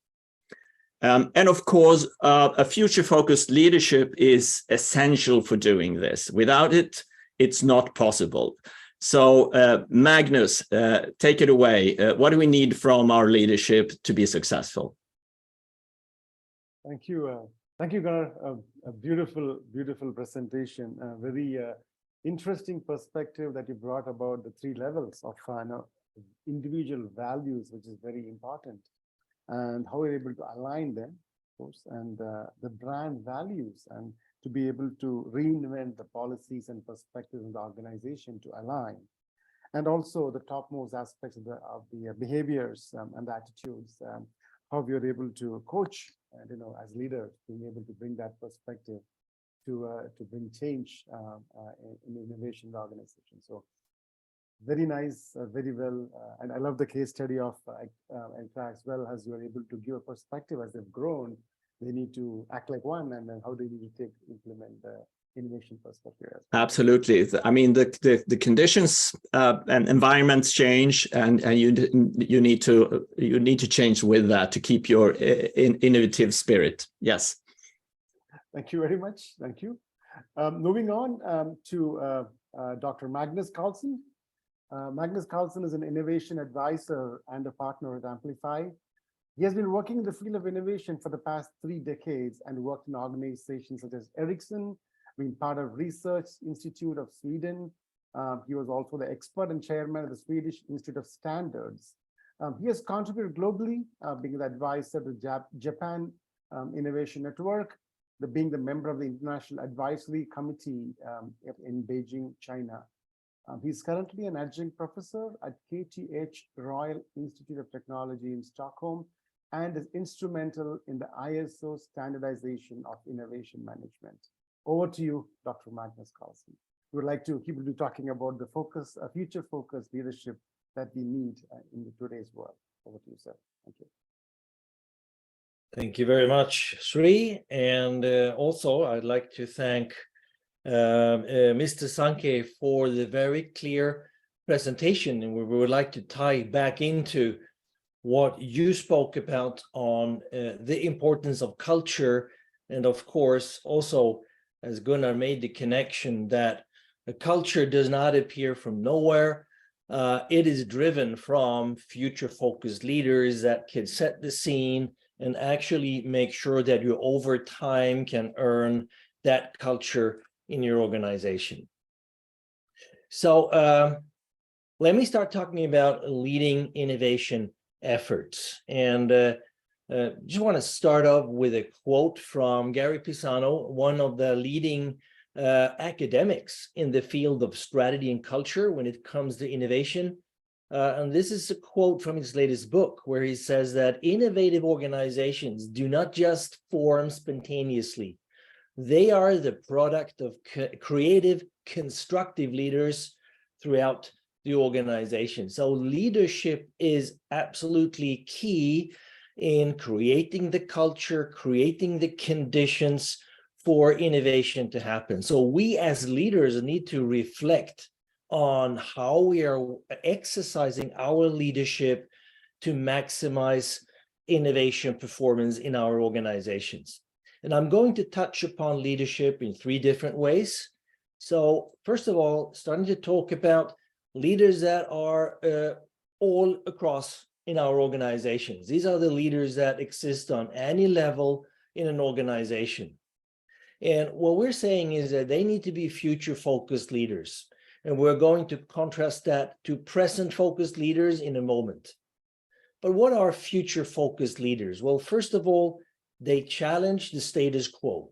Speaker 3: And of course, a future-focused leadership is essential for doing this. Without it, it's not possible. So Magnus, take it away. What do we need from our leadership to be successful?
Speaker 1: Thank you. Thank you, Gunnar. A beautiful, beautiful presentation. A very interesting perspective that you brought about the 3 levels of individual values, which is very important, and how we're able to align them, of course, and the brand values, and to be able to reinvent the policies and perspectives in the organization to align, and also the topmost aspects of the behaviors and the attitudes, how we are able to coach, and as leaders, being able to bring that perspective to bring change in innovation in the organization. So very nice, very well, and I love the case study of Intra as well, as you are able to give a perspective as they've grown. They need to act like one, and then how they need to implement the innovation perspective.
Speaker 3: Absolutely. I mean, the conditions and environments change, and you need to change with that to keep your innovative spirit. Yes.
Speaker 1: Thank you very much. Thank you. Moving on to Dr. Magnus Karlsson. Magnus Karlsson is an innovation advisor and a partner at Amplify. He has been working in the field of innovation for the past 3 decades and worked in organizations such as Ericsson, being part of Research Institute of Sweden. He was also the expert and chairman of the Swedish Institute of Standards. He has contributed globally, being the advisor to Japan Innovation Network, being the member of the International Advisory Committee in Beijing, China. He's currently an adjunct professor at KTH Royal Institute of Technology in Stockholm, and is instrumental in the ISO standardization of innovation management. Over to you, Dr. Magnus Karlsson. We would like to keep talking about the focus, future-focused leadership that we need in today's world. Over to you, sir. Thank you.
Speaker 4: Thank you very much, Sri. And also, I'd like to thank Mr. Sankhe, for the very clear presentation, and we would like to tie back into what you spoke about on the importance of culture, and of course also, as Gunnar made the connection, that a culture does not appear from nowhere. It is driven from future-focused leaders that can set the scene and actually make sure that you over time can earn that culture in your organization. So let me start talking about leading innovation efforts. And just want to start off with a quote from Gary Pisano, one of the leading academics in the field of strategy and culture when it comes to innovation. And this is a quote from his latest book, where he says that innovative organizations do not just form spontaneously. They are the product of creative, constructive leaders throughout the organization. So leadership is absolutely key in creating the culture, creating the conditions for innovation to happen. So we as leaders need to reflect on how we are exercising our leadership to maximize innovation performance in our organizations. And I'm going to touch upon leadership in 3 different ways. So first of all, starting to talk about leaders that are all across in our organizations. These are the leaders that exist on any level in an organization. And what we're saying is that they need to be future-focused leaders. And we're going to contrast that to present-focused leaders in a moment. But what are future-focused leaders? Well, first of all, they challenge the status quo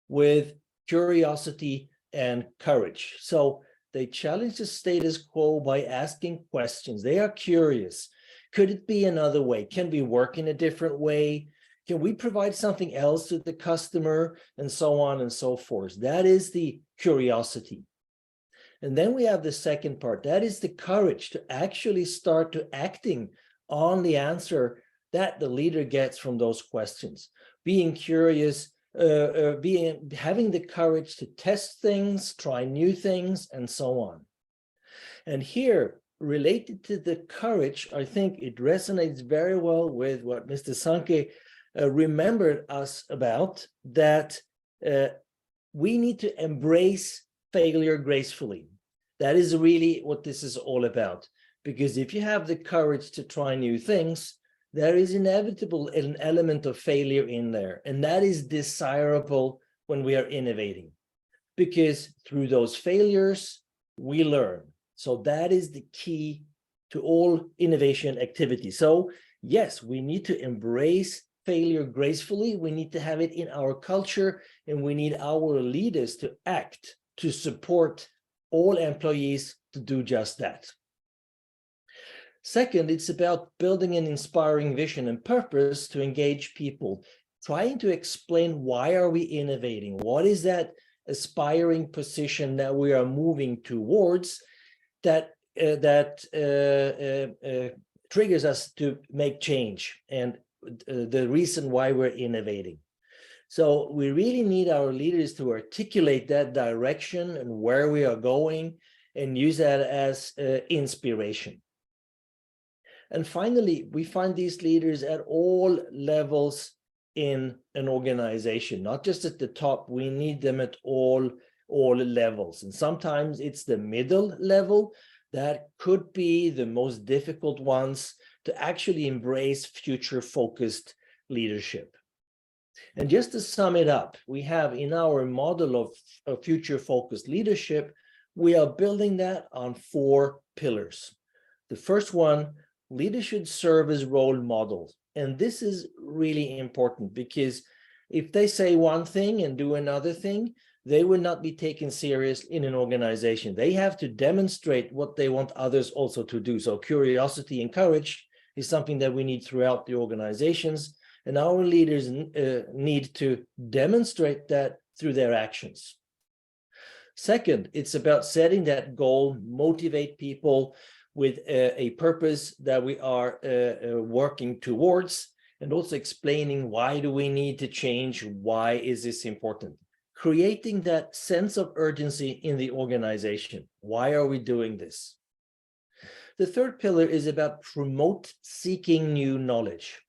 Speaker 4: with curiosity and courage. So they challenge the status quo by asking questions. They are curious. Could it be another way? Can we work in a different way? Can we provide something else to the customer? And so on and so forth. That is the curiosity. And then we have the second part. That is the courage to actually start to acting on the answer that the leader gets from those questions. Being curious, having the courage to test things, try new things, and so on. And here, related to the courage, I think it resonates very well with what Mr. Sankhe remembered us about, that we need to embrace failure gracefully. That is really what this is all about. Because if you have the courage to try new things, there is inevitable an element of failure in there. And that is desirable when we are innovating. Because through those failures, we learn. So that is the key to all innovation activity. So yes, we need to embrace failure gracefully. We need to have it in our culture, and we need our leaders to act to support all employees to do just that. Second, it's about building an inspiring vision and purpose to engage people, trying to explain why are we innovating? What is that aspiring position that we are moving towards that triggers us to make change, and the reason why we're innovating. So we really need our leaders to articulate that direction and where we are going, and use that as inspiration. And finally, we find these leaders at all levels in an organization, not just at the top. We need them at all levels. And sometimes it's the middle level that could be the most difficult ones to actually embrace future-focused leadership. And just to sum it up, we have in our model of future-focused leadership, we are building that on 4 pillars. The first one, leaders should serve as role models. And this is really important, because if they say one thing and do another thing, they will not be taken serious in an organization. They have to demonstrate what they want others also to do. So curiosity and courage is something that we need throughout the organizations. And our leaders need to demonstrate that through their actions. Second, it's about setting that goal, motivate people with a purpose that we are working towards, and also explaining why do we need to change, why is this important. creating that sense of urgency in the organization. Why are we doing this? The third pillar is about promote seeking new knowledge.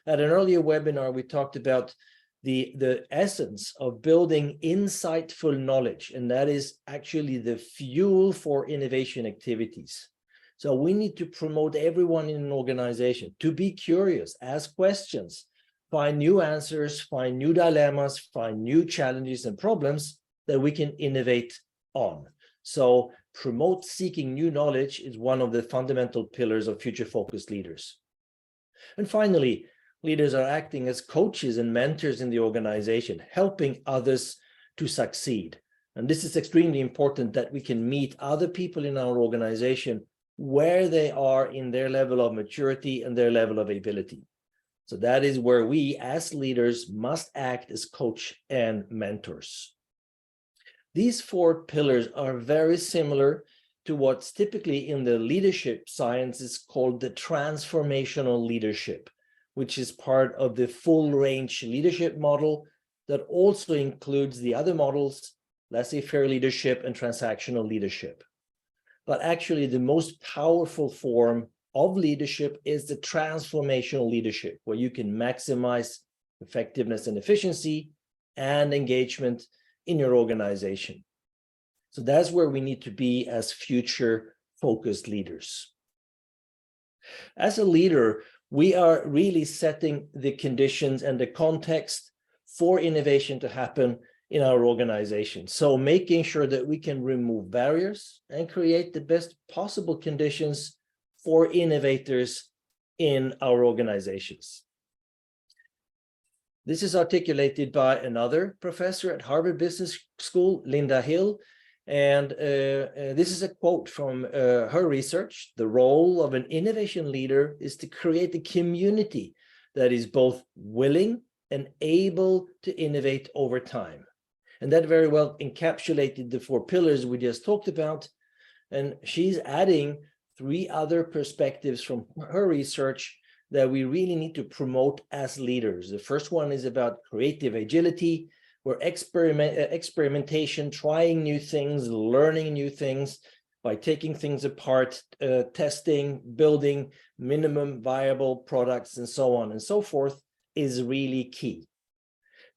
Speaker 4: At an earlier webinar, we talked about the essence of building insightful knowledge, and that is actually the fuel for innovation activities. So we need to promote everyone in an organization to be curious, ask questions, find new answers, find new dilemmas, find new challenges and problems that we can innovate on. So promote seeking new knowledge is one of the fundamental pillars of future-focused leaders. And finally, leaders are acting as coaches and mentors in the organization, helping others to succeed. And this is extremely important, that we can meet other people in our organization where they are in their level of maturity and their level of ability. So that is where we as leaders must act as coach and mentors. These four pillars are very similar to what's typically in the leadership sciences called the transformational leadership, which is part of the full range leadership model that also includes the other models, laissez-faire leadership and transactional leadership. But actually the most powerful form of leadership is the transformational leadership, where you can maximize effectiveness and efficiency and engagement in your organization. So that's where we need to be as future-focused leaders. As a leader, we are really setting the conditions and the context for innovation to happen in our organization. So making sure that we can remove barriers and create the best possible conditions for innovators in our organizations. This is articulated by another professor at Harvard Business School, Linda Hill. And this is a quote from her research. The role of an innovation leader is to create a community that is both willing and able to innovate over time. And that very well encapsulated the four pillars we just talked about. And she's adding three other perspectives from her research that we really need to promote as leaders. The first one is about creative agility, where experimentation, trying new things, learning new things by taking things apart, testing, building minimum viable products, and so on and so forth is really key.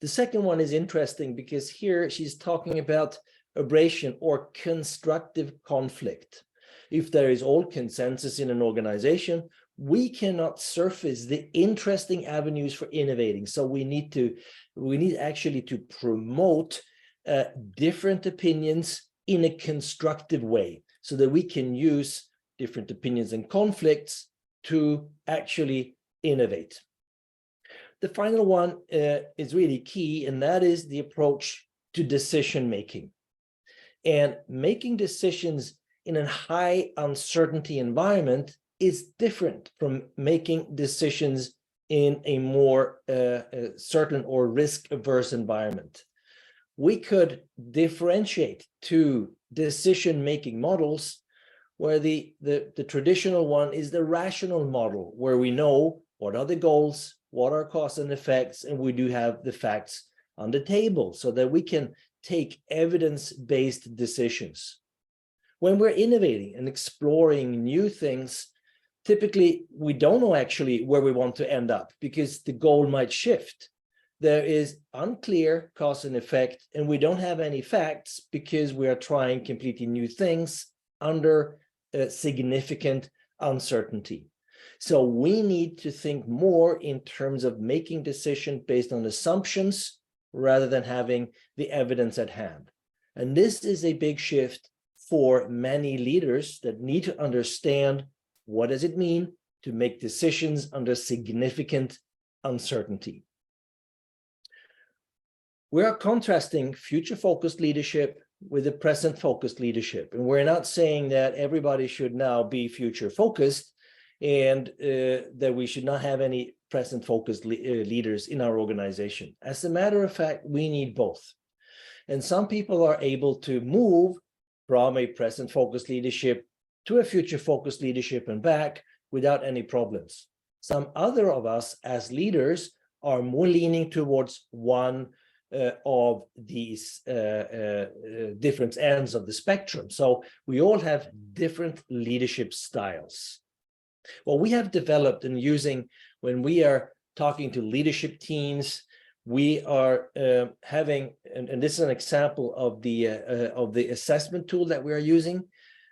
Speaker 4: The second one is interesting because here she's talking about abrasion or constructive conflict. If there is all consensus in an organization, we cannot surface the interesting avenues for innovating. So we need actually to promote different opinions in a constructive way so that we can use different opinions and conflicts to actually innovate. The final one is really key, and that is the approach to decision making. And making decisions in a high uncertainty environment is different from making decisions in a more certain or risk-averse environment. We could differentiate two decision-making models where the traditional one is the rational model, where we know what are the goals, what are costs and effects, and we do have the facts on the table so that we can take evidence-based decisions. When we're innovating and exploring new things, typically we don't know actually where we want to end up because the goal might shift. There is unclear cause and effect, and we don't have any facts because we are trying completely new things under significant uncertainty. So we need to think more in terms of making decisions based on assumptions rather than having the evidence at hand. And this is a big shift for many leaders that need to understand what does it mean to make decisions under significant uncertainty. We are contrasting future-focused leadership with the present-focused leadership. And we're not saying that everybody should now be future-focused and that we should not have any present-focused leaders in our organization. As a matter of fact, we need both. And some people are able to move from a present-focused leadership to a future-focused leadership and back without any problems. Some other of us as leaders are more leaning towards one of these different ends of the spectrum. So we all have different leadership styles. What we have developed and using when we are talking to leadership teams, we are having, and this is an example of the assessment tool that we are using.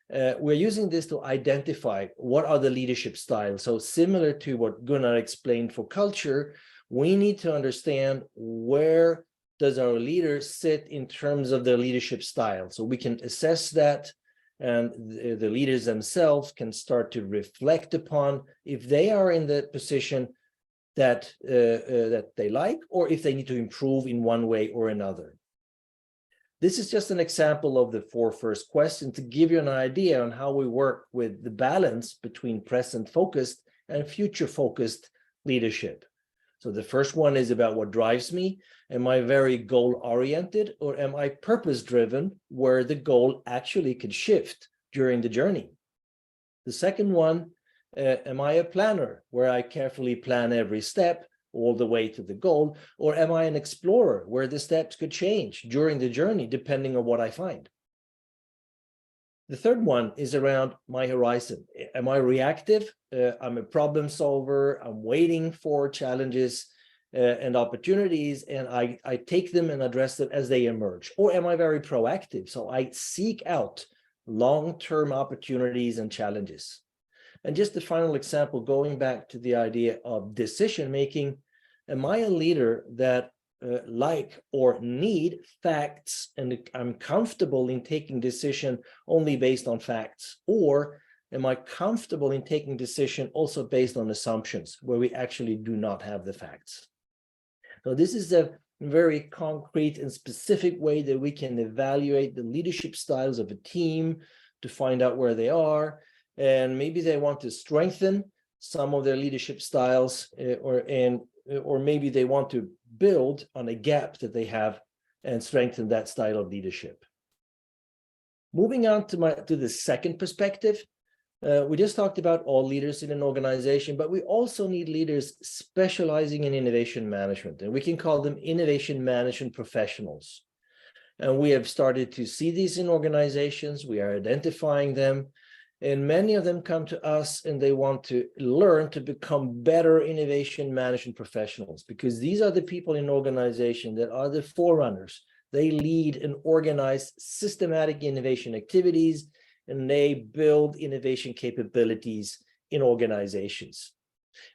Speaker 4: We're using this to identify what are the leadership styles. So similar to what Gunnar explained for culture, we need to understand where does our leader sit in terms of their leadership style. So we can assess that, and the leaders themselves can start to reflect upon if they are in the position that they like, or if they need to improve in one way or another. This is just an example of the 4 first questions to give you an idea on how we work with the balance between present focused and future focused leadership. So the first one is about what drives me. Am I very goal oriented, or am I purpose driven, where the goal actually could shift during the journey? The second one, am I a planner, where I carefully plan every step all the way to the goal, or am I an explorer, where the steps could change during the journey depending on what I find? The third one is around my horizon. Am I reactive? I'm a problem solver. I'm waiting for challenges and opportunities, and I take them and address them as they emerge. Or am I very proactive? So I seek out long-term opportunities and challenges. And just the final example, going back to the idea of decision-making, am I a leader that like or need facts, and I'm comfortable in taking decision only based on facts? Or am I comfortable in taking decision also based on assumptions where we actually do not have the facts? So this is a very concrete and specific way that we can evaluate the leadership styles of a team to find out where they are. And maybe they want to strengthen some of their leadership styles, or maybe they want to build on a gap that they have and strengthen that style of leadership. Moving on to the second perspective, we just talked about all leaders in an organization, but we also need leaders specializing in innovation management, and we can call them innovation management professionals. And we have started to see these in organizations. We are identifying them. And many of them come to us and they want to learn to become better innovation management professionals, because these are the people in organization that are the forerunners. They lead and organize systematic innovation activities, and they build innovation capabilities in organizations.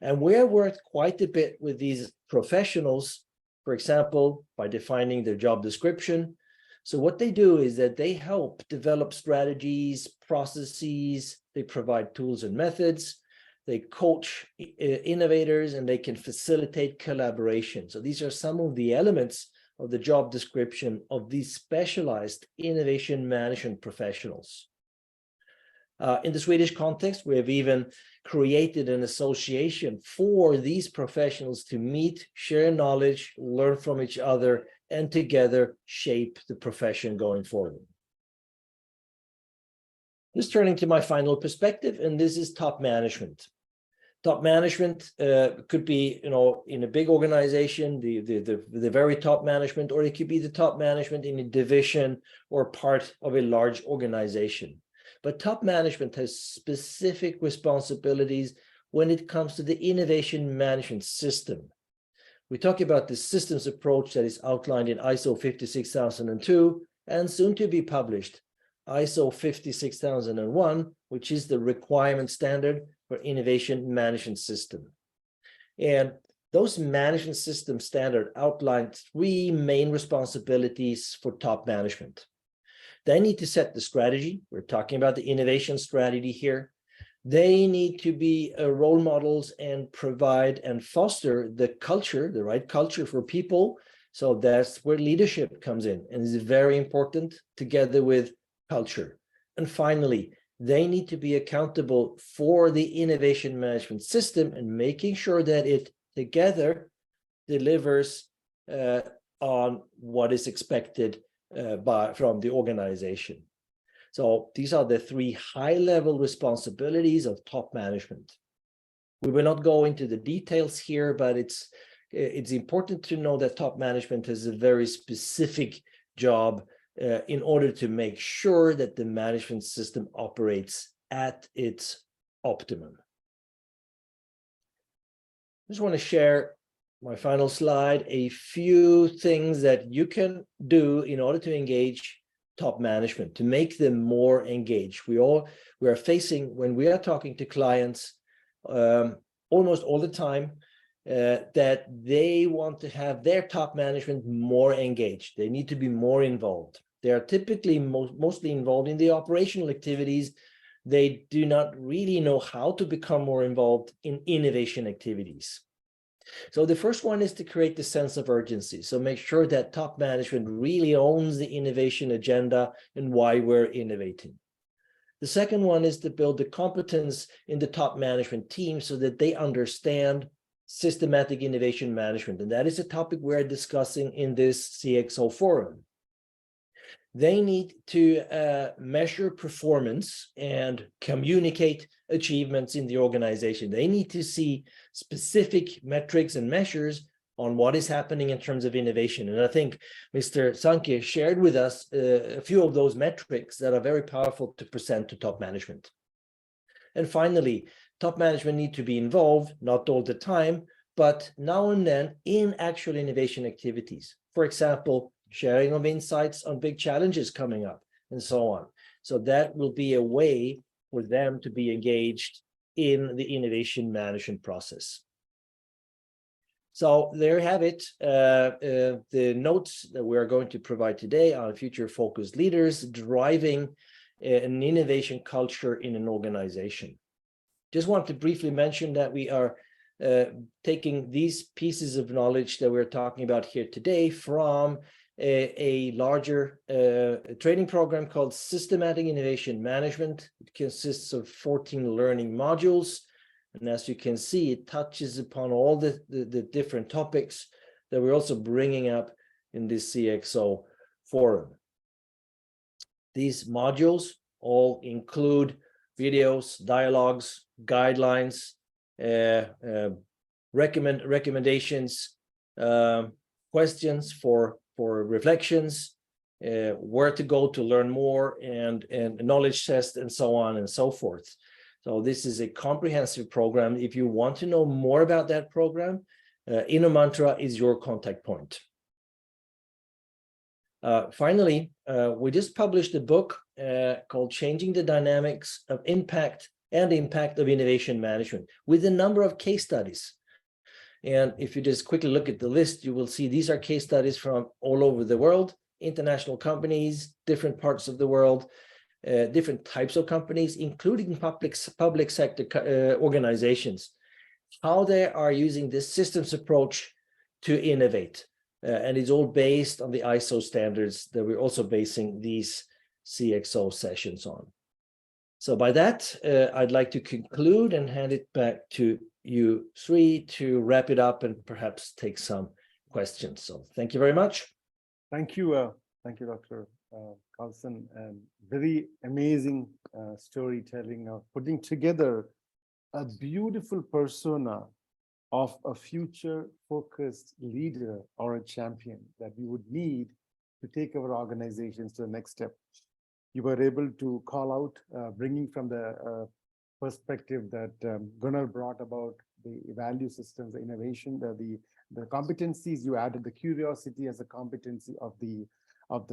Speaker 4: And we have worked quite a bit with these professionals, for example, by defining their job description. So what they do is that they help develop strategies, processes, they provide tools and methods, they coach innovators, and they can facilitate collaboration. So these are some of the elements of the job description of these specialized innovation management professionals. In the Swedish context, we have even created an association for these professionals to meet, share knowledge, learn from each other, and together shape the profession going forward. Just turning to my final perspective, and this is top management. Top management could be, in a big organization, the very top management, or it could be the top management in a division or part of a large organization. But top management has specific responsibilities when it comes to the innovation management system. We talk about the systems approach that is outlined in ISO 56002 and soon to be published ISO 56001, which is the requirement standard for innovation management system. And those management system standard outline 3 main responsibilities for top management. They need to set the strategy. We're talking about the innovation strategy here. They need to be role models and provide and foster the culture, the right culture for people. So that's where leadership comes in, and is very important together with culture. And finally, they need to be accountable for the innovation management system and making sure that it together delivers on what is expected from the organization. So these are the 3 high-level responsibilities of top management. We will not go into the details here, but it's it's important to know that top management has a very specific job in order to make sure that the management system operates at its optimum. I just want to share my final slide, a few things that you can do in order to engage top management, to make them more engaged. We are facing, when we are talking to clients almost all the time, that they want to have their top management more engaged. They need to be more involved. They are typically mostly involved in the operational activities. They do not really know how to become more involved in innovation activities. So the first one is to create the sense of urgency. So make sure that top management really owns the innovation agenda and why we're innovating. The second one is to build the competence in the top management team so that they understand systematic innovation management. And that is a topic we're discussing in this CXO Forum. They need to measure performance and communicate achievements in the organization. They need to see specific metrics and measures on what is happening in terms of innovation. And I think Mr. Sankhe shared with us a few of those metrics that are very powerful to present to top management. And finally, top management need to be involved, not all the time, but now and then in actual innovation activities. For example, sharing of insights on big challenges coming up, and so on. So that will be a way for them to be engaged in the innovation management process. So there you have it, the notes that we are going to provide today on future focused leaders driving an innovation culture in an organization. Just want to briefly mention that we are taking these pieces of knowledge that we're talking about here today from a larger training program called Systematic Innovation Management. It consists of 14 learning modules. And as you can see, it touches upon all the different topics that we're also bringing up in this CXO Forum. These modules all include videos, dialogues, guidelines, recommendations, questions for reflections, where to go to learn more, and knowledge test, and so on and so forth. So this is a comprehensive program. If you want to know more about that program, Innomantra is your contact point. Finally, we just published a book called Changing the Dynamics of Impact and Impact of Innovation Management with a number of case studies. And if you just quickly look at the list, you will see these are case studies from all over the world, international companies, different parts of the world, different types of companies, including public sector organizations, how they are using this systems approach to innovate. And it's all based on the ISO standards that we're also basing these CXO sessions on. So by that, I'd like to conclude and hand it back to you, Sri, to wrap it up and perhaps take some questions. So thank you very much.
Speaker 1: Thank you, Dr. Karlsson, and very amazing storytelling of putting together a beautiful persona of a future-focused leader or a champion that we would need to take our organizations to the next step. You were able to call out, bringing from the perspective that Gunnar brought about the value systems, the innovation, the competencies. You added the curiosity as a competency of the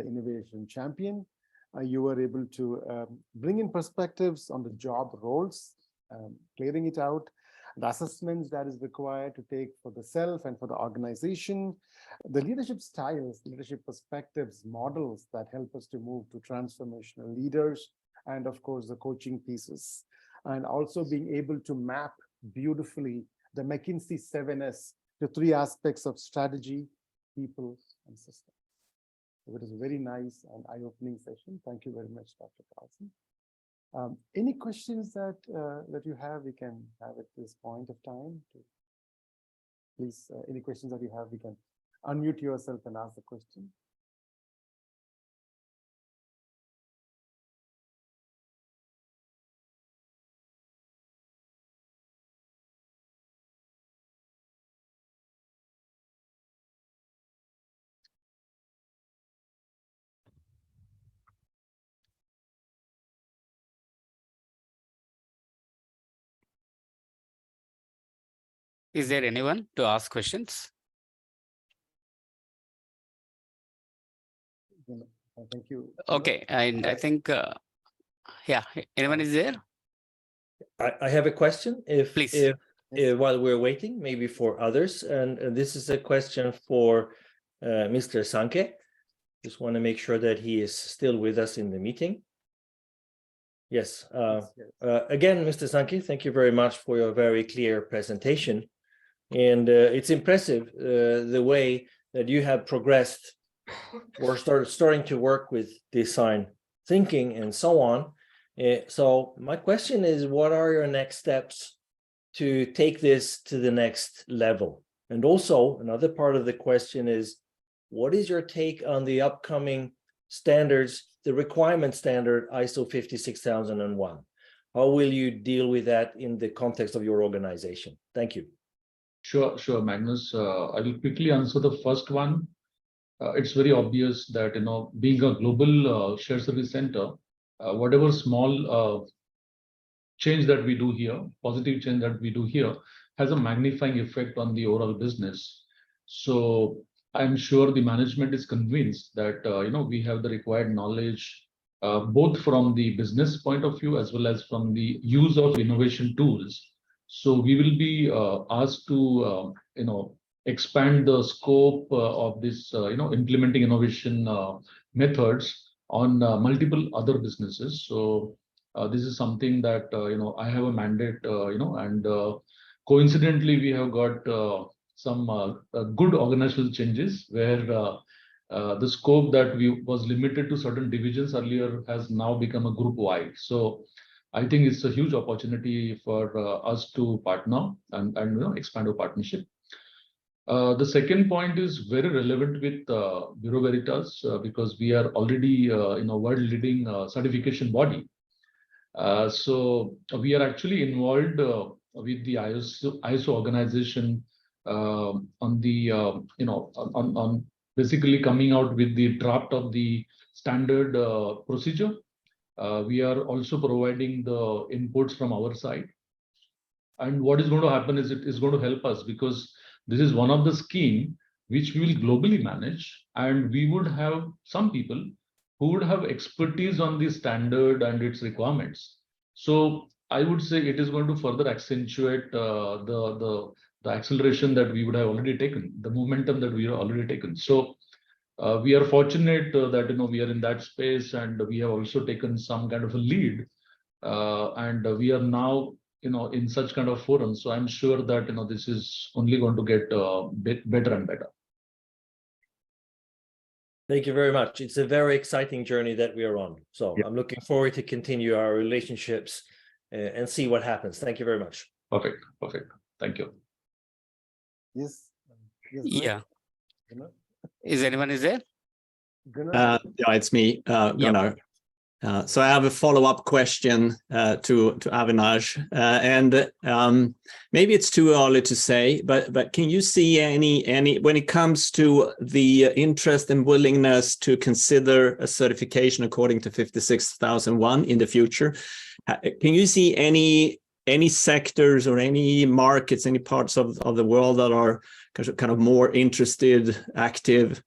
Speaker 1: innovation champion. You were able to bring in perspectives on the job roles, clearing it out, the assessments that is required to take for the self and for the organization, the leadership styles, leadership perspectives, models that help us to move to transformational leaders, and of course the coaching pieces, and also being able to map beautifully the McKinsey 7S to 3 aspects of strategy, people, and systems. So it was a very nice and eye-opening session. Thank you very much, Dr. Karlsson. Any questions that you have, we can have at this point of time. Please, any questions that you have, we can unmute yourself and ask the question.
Speaker 5: Is there anyone to ask questions?
Speaker 1: Thank you.
Speaker 5: Okay, and I think, yeah, anyone is there?
Speaker 4: I have a question.
Speaker 5: Please.
Speaker 4: While we're waiting, maybe for others, and this is a question for Mr. Sankhe. Just want to make sure that he is still with us in the meeting. Yes. Again, Mr. Sankhe, thank you very much for your very clear presentation. And it's impressive the way that you have progressed or starting to work with design thinking and so on. So my question is, what are your next steps to take this to the next level? And also another part of the question is, what is your take on the upcoming standards, the requirement standard ISO 56001? How will you deal with that in the context of your organization? Thank you.
Speaker 2: Sure, Magnus. I will quickly answer the first one. It's very obvious that, being a global shared service center, whatever small change that we do here, positive change that we do here, has a magnifying effect on the overall business. So I'm sure the management is convinced that, we have the required knowledge, both from the business point of view as well as from the use of innovation tools. So we will be asked to, expand the scope of this, implementing innovation methods on multiple other businesses. So this is something that, I have a mandate, and coincidentally, we have got some good organizational changes where the scope that was limited to certain divisions earlier has now become a group wide. So I think it's a huge opportunity for us to partner and expand our partnership. The second point is very relevant with Bureau Veritas because we are already world leading certification body. So we are actually involved with the ISO organization on the on basically coming out with the draft of the standard procedure. We are also providing the inputs from our side. And what is going to happen is it is going to help us because this is one of the scheme which we will globally manage, and we would have some people who would have expertise on the standard and its requirements. So I would say it is going to further accentuate the acceleration that we would have already taken, the momentum that we have already taken. So we are fortunate that we are in that space, and we have also taken some kind of a lead, and we are now in such kind of forum. So I'm sure that this is only going to get better and better.
Speaker 4: Thank you very much. It's a very exciting journey that we are on. So I'm looking forward to continue our relationships and see what happens. Thank you very much.
Speaker 2: Perfect. Thank you.
Speaker 1: Yes.
Speaker 5: Yeah. Is anyone there?
Speaker 3: Yeah, it's me, Gunnar. So I have a follow-up question to Avinash, and maybe it's too early to say, but can you see any when it comes to the interest and willingness to consider a certification according to 56001 in the future? Can you see any sectors or any markets, any parts of the world that are kind of more interested, active?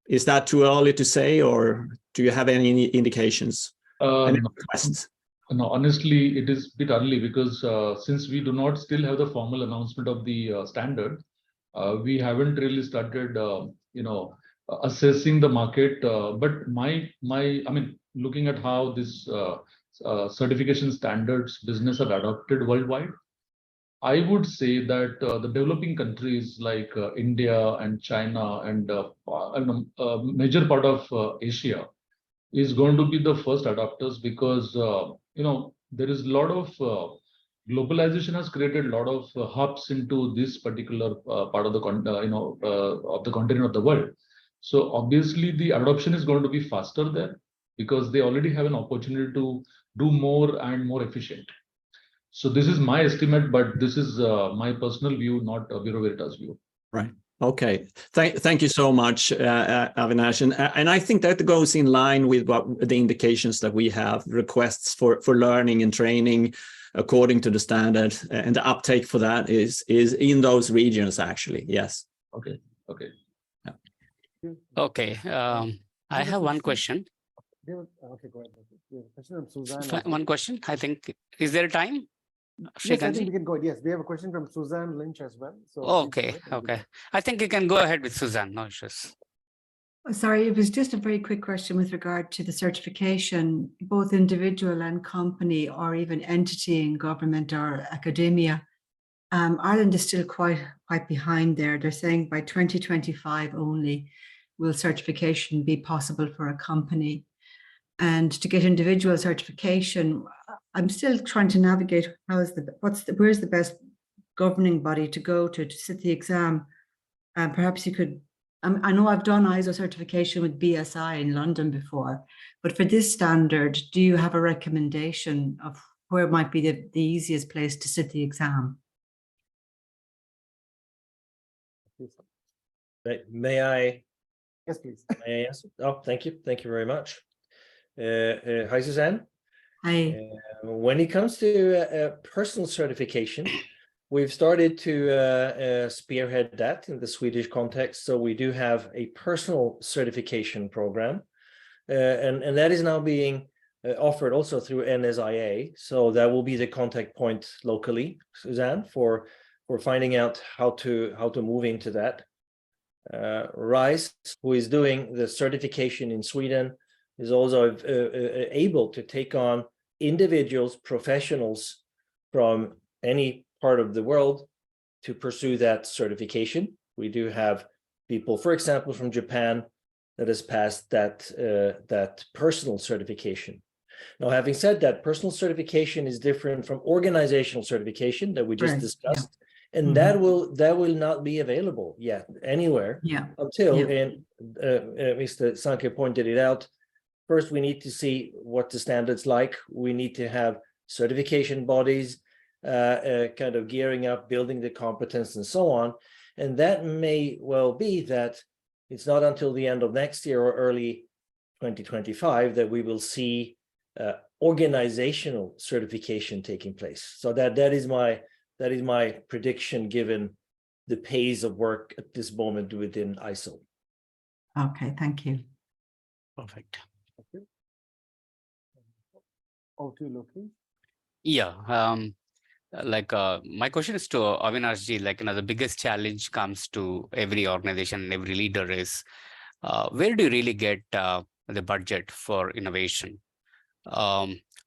Speaker 3: Is that too early to say, or do you have any indications? Any requests?
Speaker 2: No, honestly, it is a bit early because since we do not still have the formal announcement of the standard, we haven't really started, assessing the market. But I mean, looking at how this certification standards business have adopted worldwide, I would say that the developing countries like India and China and a major part of Asia is going to be the first adopters because there is a lot of globalization has created a lot of hubs into this particular part of the continent of the world. So obviously the adoption is going to be faster there because they already have an opportunity to do more and more efficient. So this is my estimate, but this is my personal view, not Bureau Veritas view.
Speaker 3: Right. Okay. Thank you so much, Avinash. And I think that goes in line with what the indications that we have, requests for learning and training according to the standard, and the uptake for that is in those regions actually. Yes.
Speaker 2: Okay. Okay.
Speaker 5: Okay. I have one question.
Speaker 1: Okay, go ahead. We have a question from Suzanne.
Speaker 5: One question. I think, is there time?
Speaker 1: Yes, I think
Speaker 5: Sreekanth?
Speaker 1: we can go. Yes, we have a question from Suzanne Lynch as well. So please go
Speaker 5: Okay.
Speaker 1: ahead and
Speaker 5: Okay. I think you can go ahead with Suzanne. No issues.
Speaker 6: Sorry, it was just a very quick question with regard to the certification, both individual and company, or even entity in government or academia. Ireland is still quite behind there. They're saying by 2025 only will certification be possible for a company. And to get individual certification, I'm still trying to navigate where's the best governing body to go to sit the exam. Perhaps you could. I know I've done ISO certification with BSI in London before, but for this standard, do you have a recommendation of where might be the easiest place to sit the exam?
Speaker 4: May I?
Speaker 1: Yes, please.
Speaker 4: May I answer? Oh, thank you. Thank you very much. Hi, Suzanne.
Speaker 6: Hi.
Speaker 4: When it comes to personal certification, we've started to spearhead that in the Swedish context. So we do have a personal certification program, and that is now being offered also through NSIA. So that will be the contact point locally, Suzanne, for finding out how to move into that. RISE, who is doing the certification in Sweden, is also able to take on individuals, professionals from any part of the world to pursue that certification. We do have people, for example, from Japan that has passed that personal certification. Now, having said that, personal certification is different from organizational certification that we just discussed. Yeah. And that will not be available yet anywhere until, and Mr. Sankhe pointed it out, first we need to see what the standards like. We need to have certification bodies kind of gearing up, building the competence and so on. And that may well be that it's not until the end of next year or early 2025 that we will see organizational certification taking place. So that is my prediction given the pace of work at this moment within ISO.
Speaker 6: Okay, thank you.
Speaker 5: Perfect.
Speaker 1: Okay. Oh, to Loki.
Speaker 5: Yeah. My question is to Avinash ji, the biggest challenge comes to every organization and every leader is where do you really get the budget for innovation?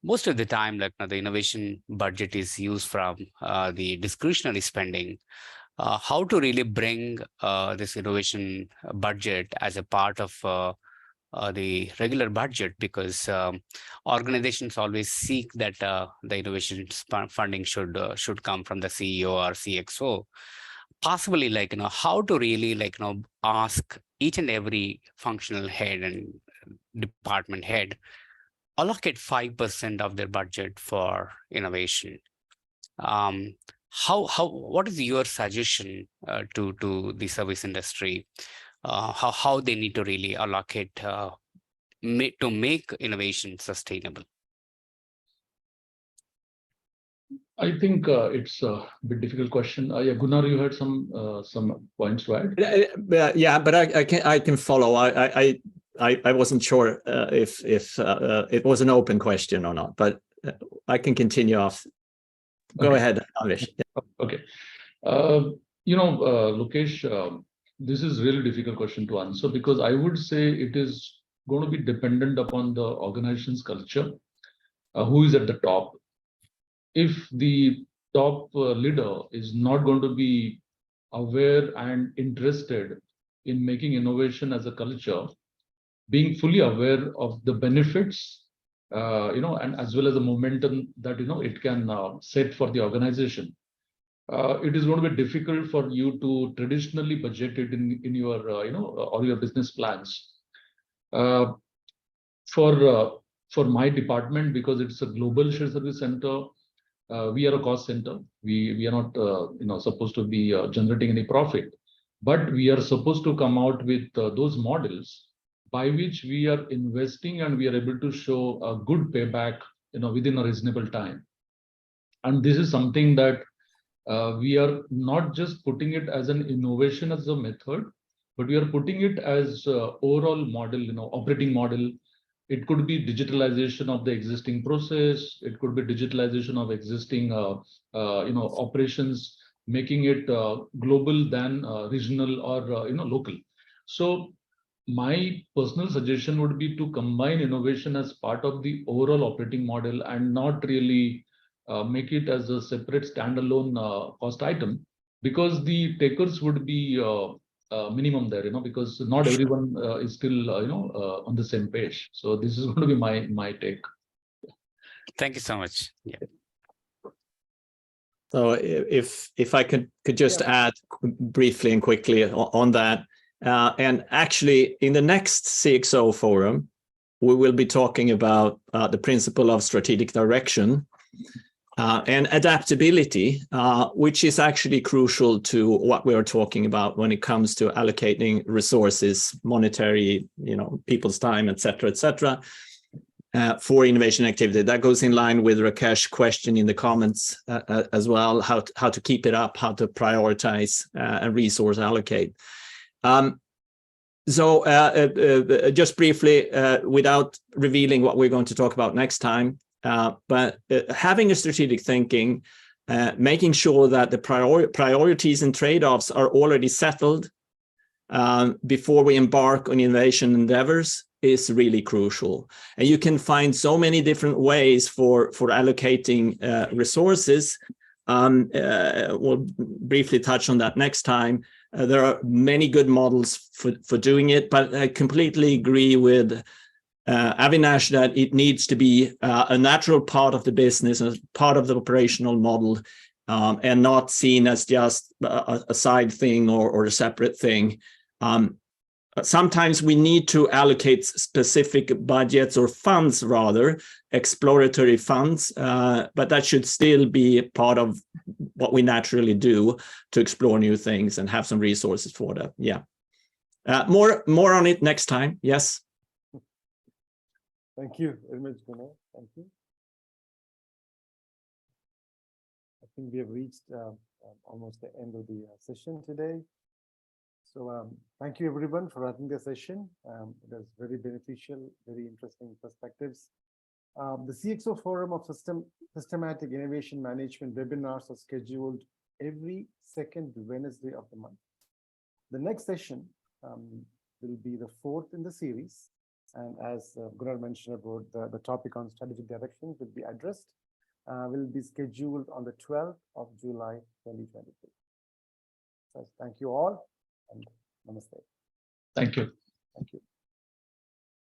Speaker 5: Most of the time, the innovation budget is used from the discretionary spending. How to really bring this innovation budget as a part of the regular budget, because organizations always seek that the innovation funding should come from the CEO or CXO. Possibly, how to really ask each and every functional head and department head allocate 5% of their budget for innovation. What is your suggestion to the service industry? How they need to really allocate to make innovation sustainable?
Speaker 2: I think it's a bit difficult question. Yeah, Gunnar, you had some points to add.
Speaker 3: Yeah, but I can follow. I wasn't sure if it was an open question or not, but I can continue off. Go ahead, Avinash.
Speaker 2: Okay. Lokesh, this is really difficult question to answer because I would say it is going to be dependent upon the organization's culture, who is at the top. If the top leader is not going to be aware and interested in making innovation as a culture, being fully aware of the benefits, and as well as the momentum that it can set for the organization, it is going to be difficult for you to traditionally budget it in your or your business plans. For my department, because it's a global shared service center, we are a cost center. We are not supposed to be generating any profit, but we are supposed to come out with those models by which we are investing and we are able to show a good payback within a reasonable time. And this is something that we are not just putting it as an innovation as a method, but we are putting it as overall model, operating model. It could be digitalization of the existing process. It could be digitalization of existing, operations, making it global than regional or local. So my personal suggestion would be to combine innovation as part of the overall operating model and not really make it as a separate standalone cost item, because the takers would be minimum there, because not everyone is still, on the same page. So this is going to be my take.
Speaker 5: Thank you so much. Yeah.
Speaker 3: So if I could just add briefly and quickly on that, and actually in the next CXO Forum, we will be talking about the principle of strategic direction and adaptability, which is actually crucial to what we are talking about when it comes to allocating resources, monetary, people's time, et cetera, for innovation activity. That goes in line with Rakesh's question in the comments as well, how to keep it up, how to prioritize and resource allocate. So just briefly, without revealing what we're going to talk about next time, but having a strategic thinking, making sure that the priorities and trade-offs are already settled before we embark on innovation endeavors is really crucial. And you can find so many different ways for allocating resources. We'll briefly touch on that next time. There are many good models for doing it, but I completely agree with Avinash that it needs to be a natural part of the business, as part of the operational model, and not seen as just a side thing or a separate thing. Sometimes we need to allocate specific budgets or funds, rather, exploratory funds, but that should still be part of what we naturally do to explore new things and have some resources for that. Yeah. More on it next time. Yes.
Speaker 1: Thank you very much, Gunnar. Thank you. I think we have reached almost the end of the session today. So thank you everyone for attending the session. It was very beneficial, very interesting perspectives. The CXO Forum of Systematic Innovation Management webinars are scheduled every second Wednesday of the month. The next session will be the fourth in the series. And as Gunnar mentioned about the topic on strategic directions will be addressed, will be scheduled on the 12th of July, 2023. So thank you all and namaste.
Speaker 2: Thank you.
Speaker 1: Thank you.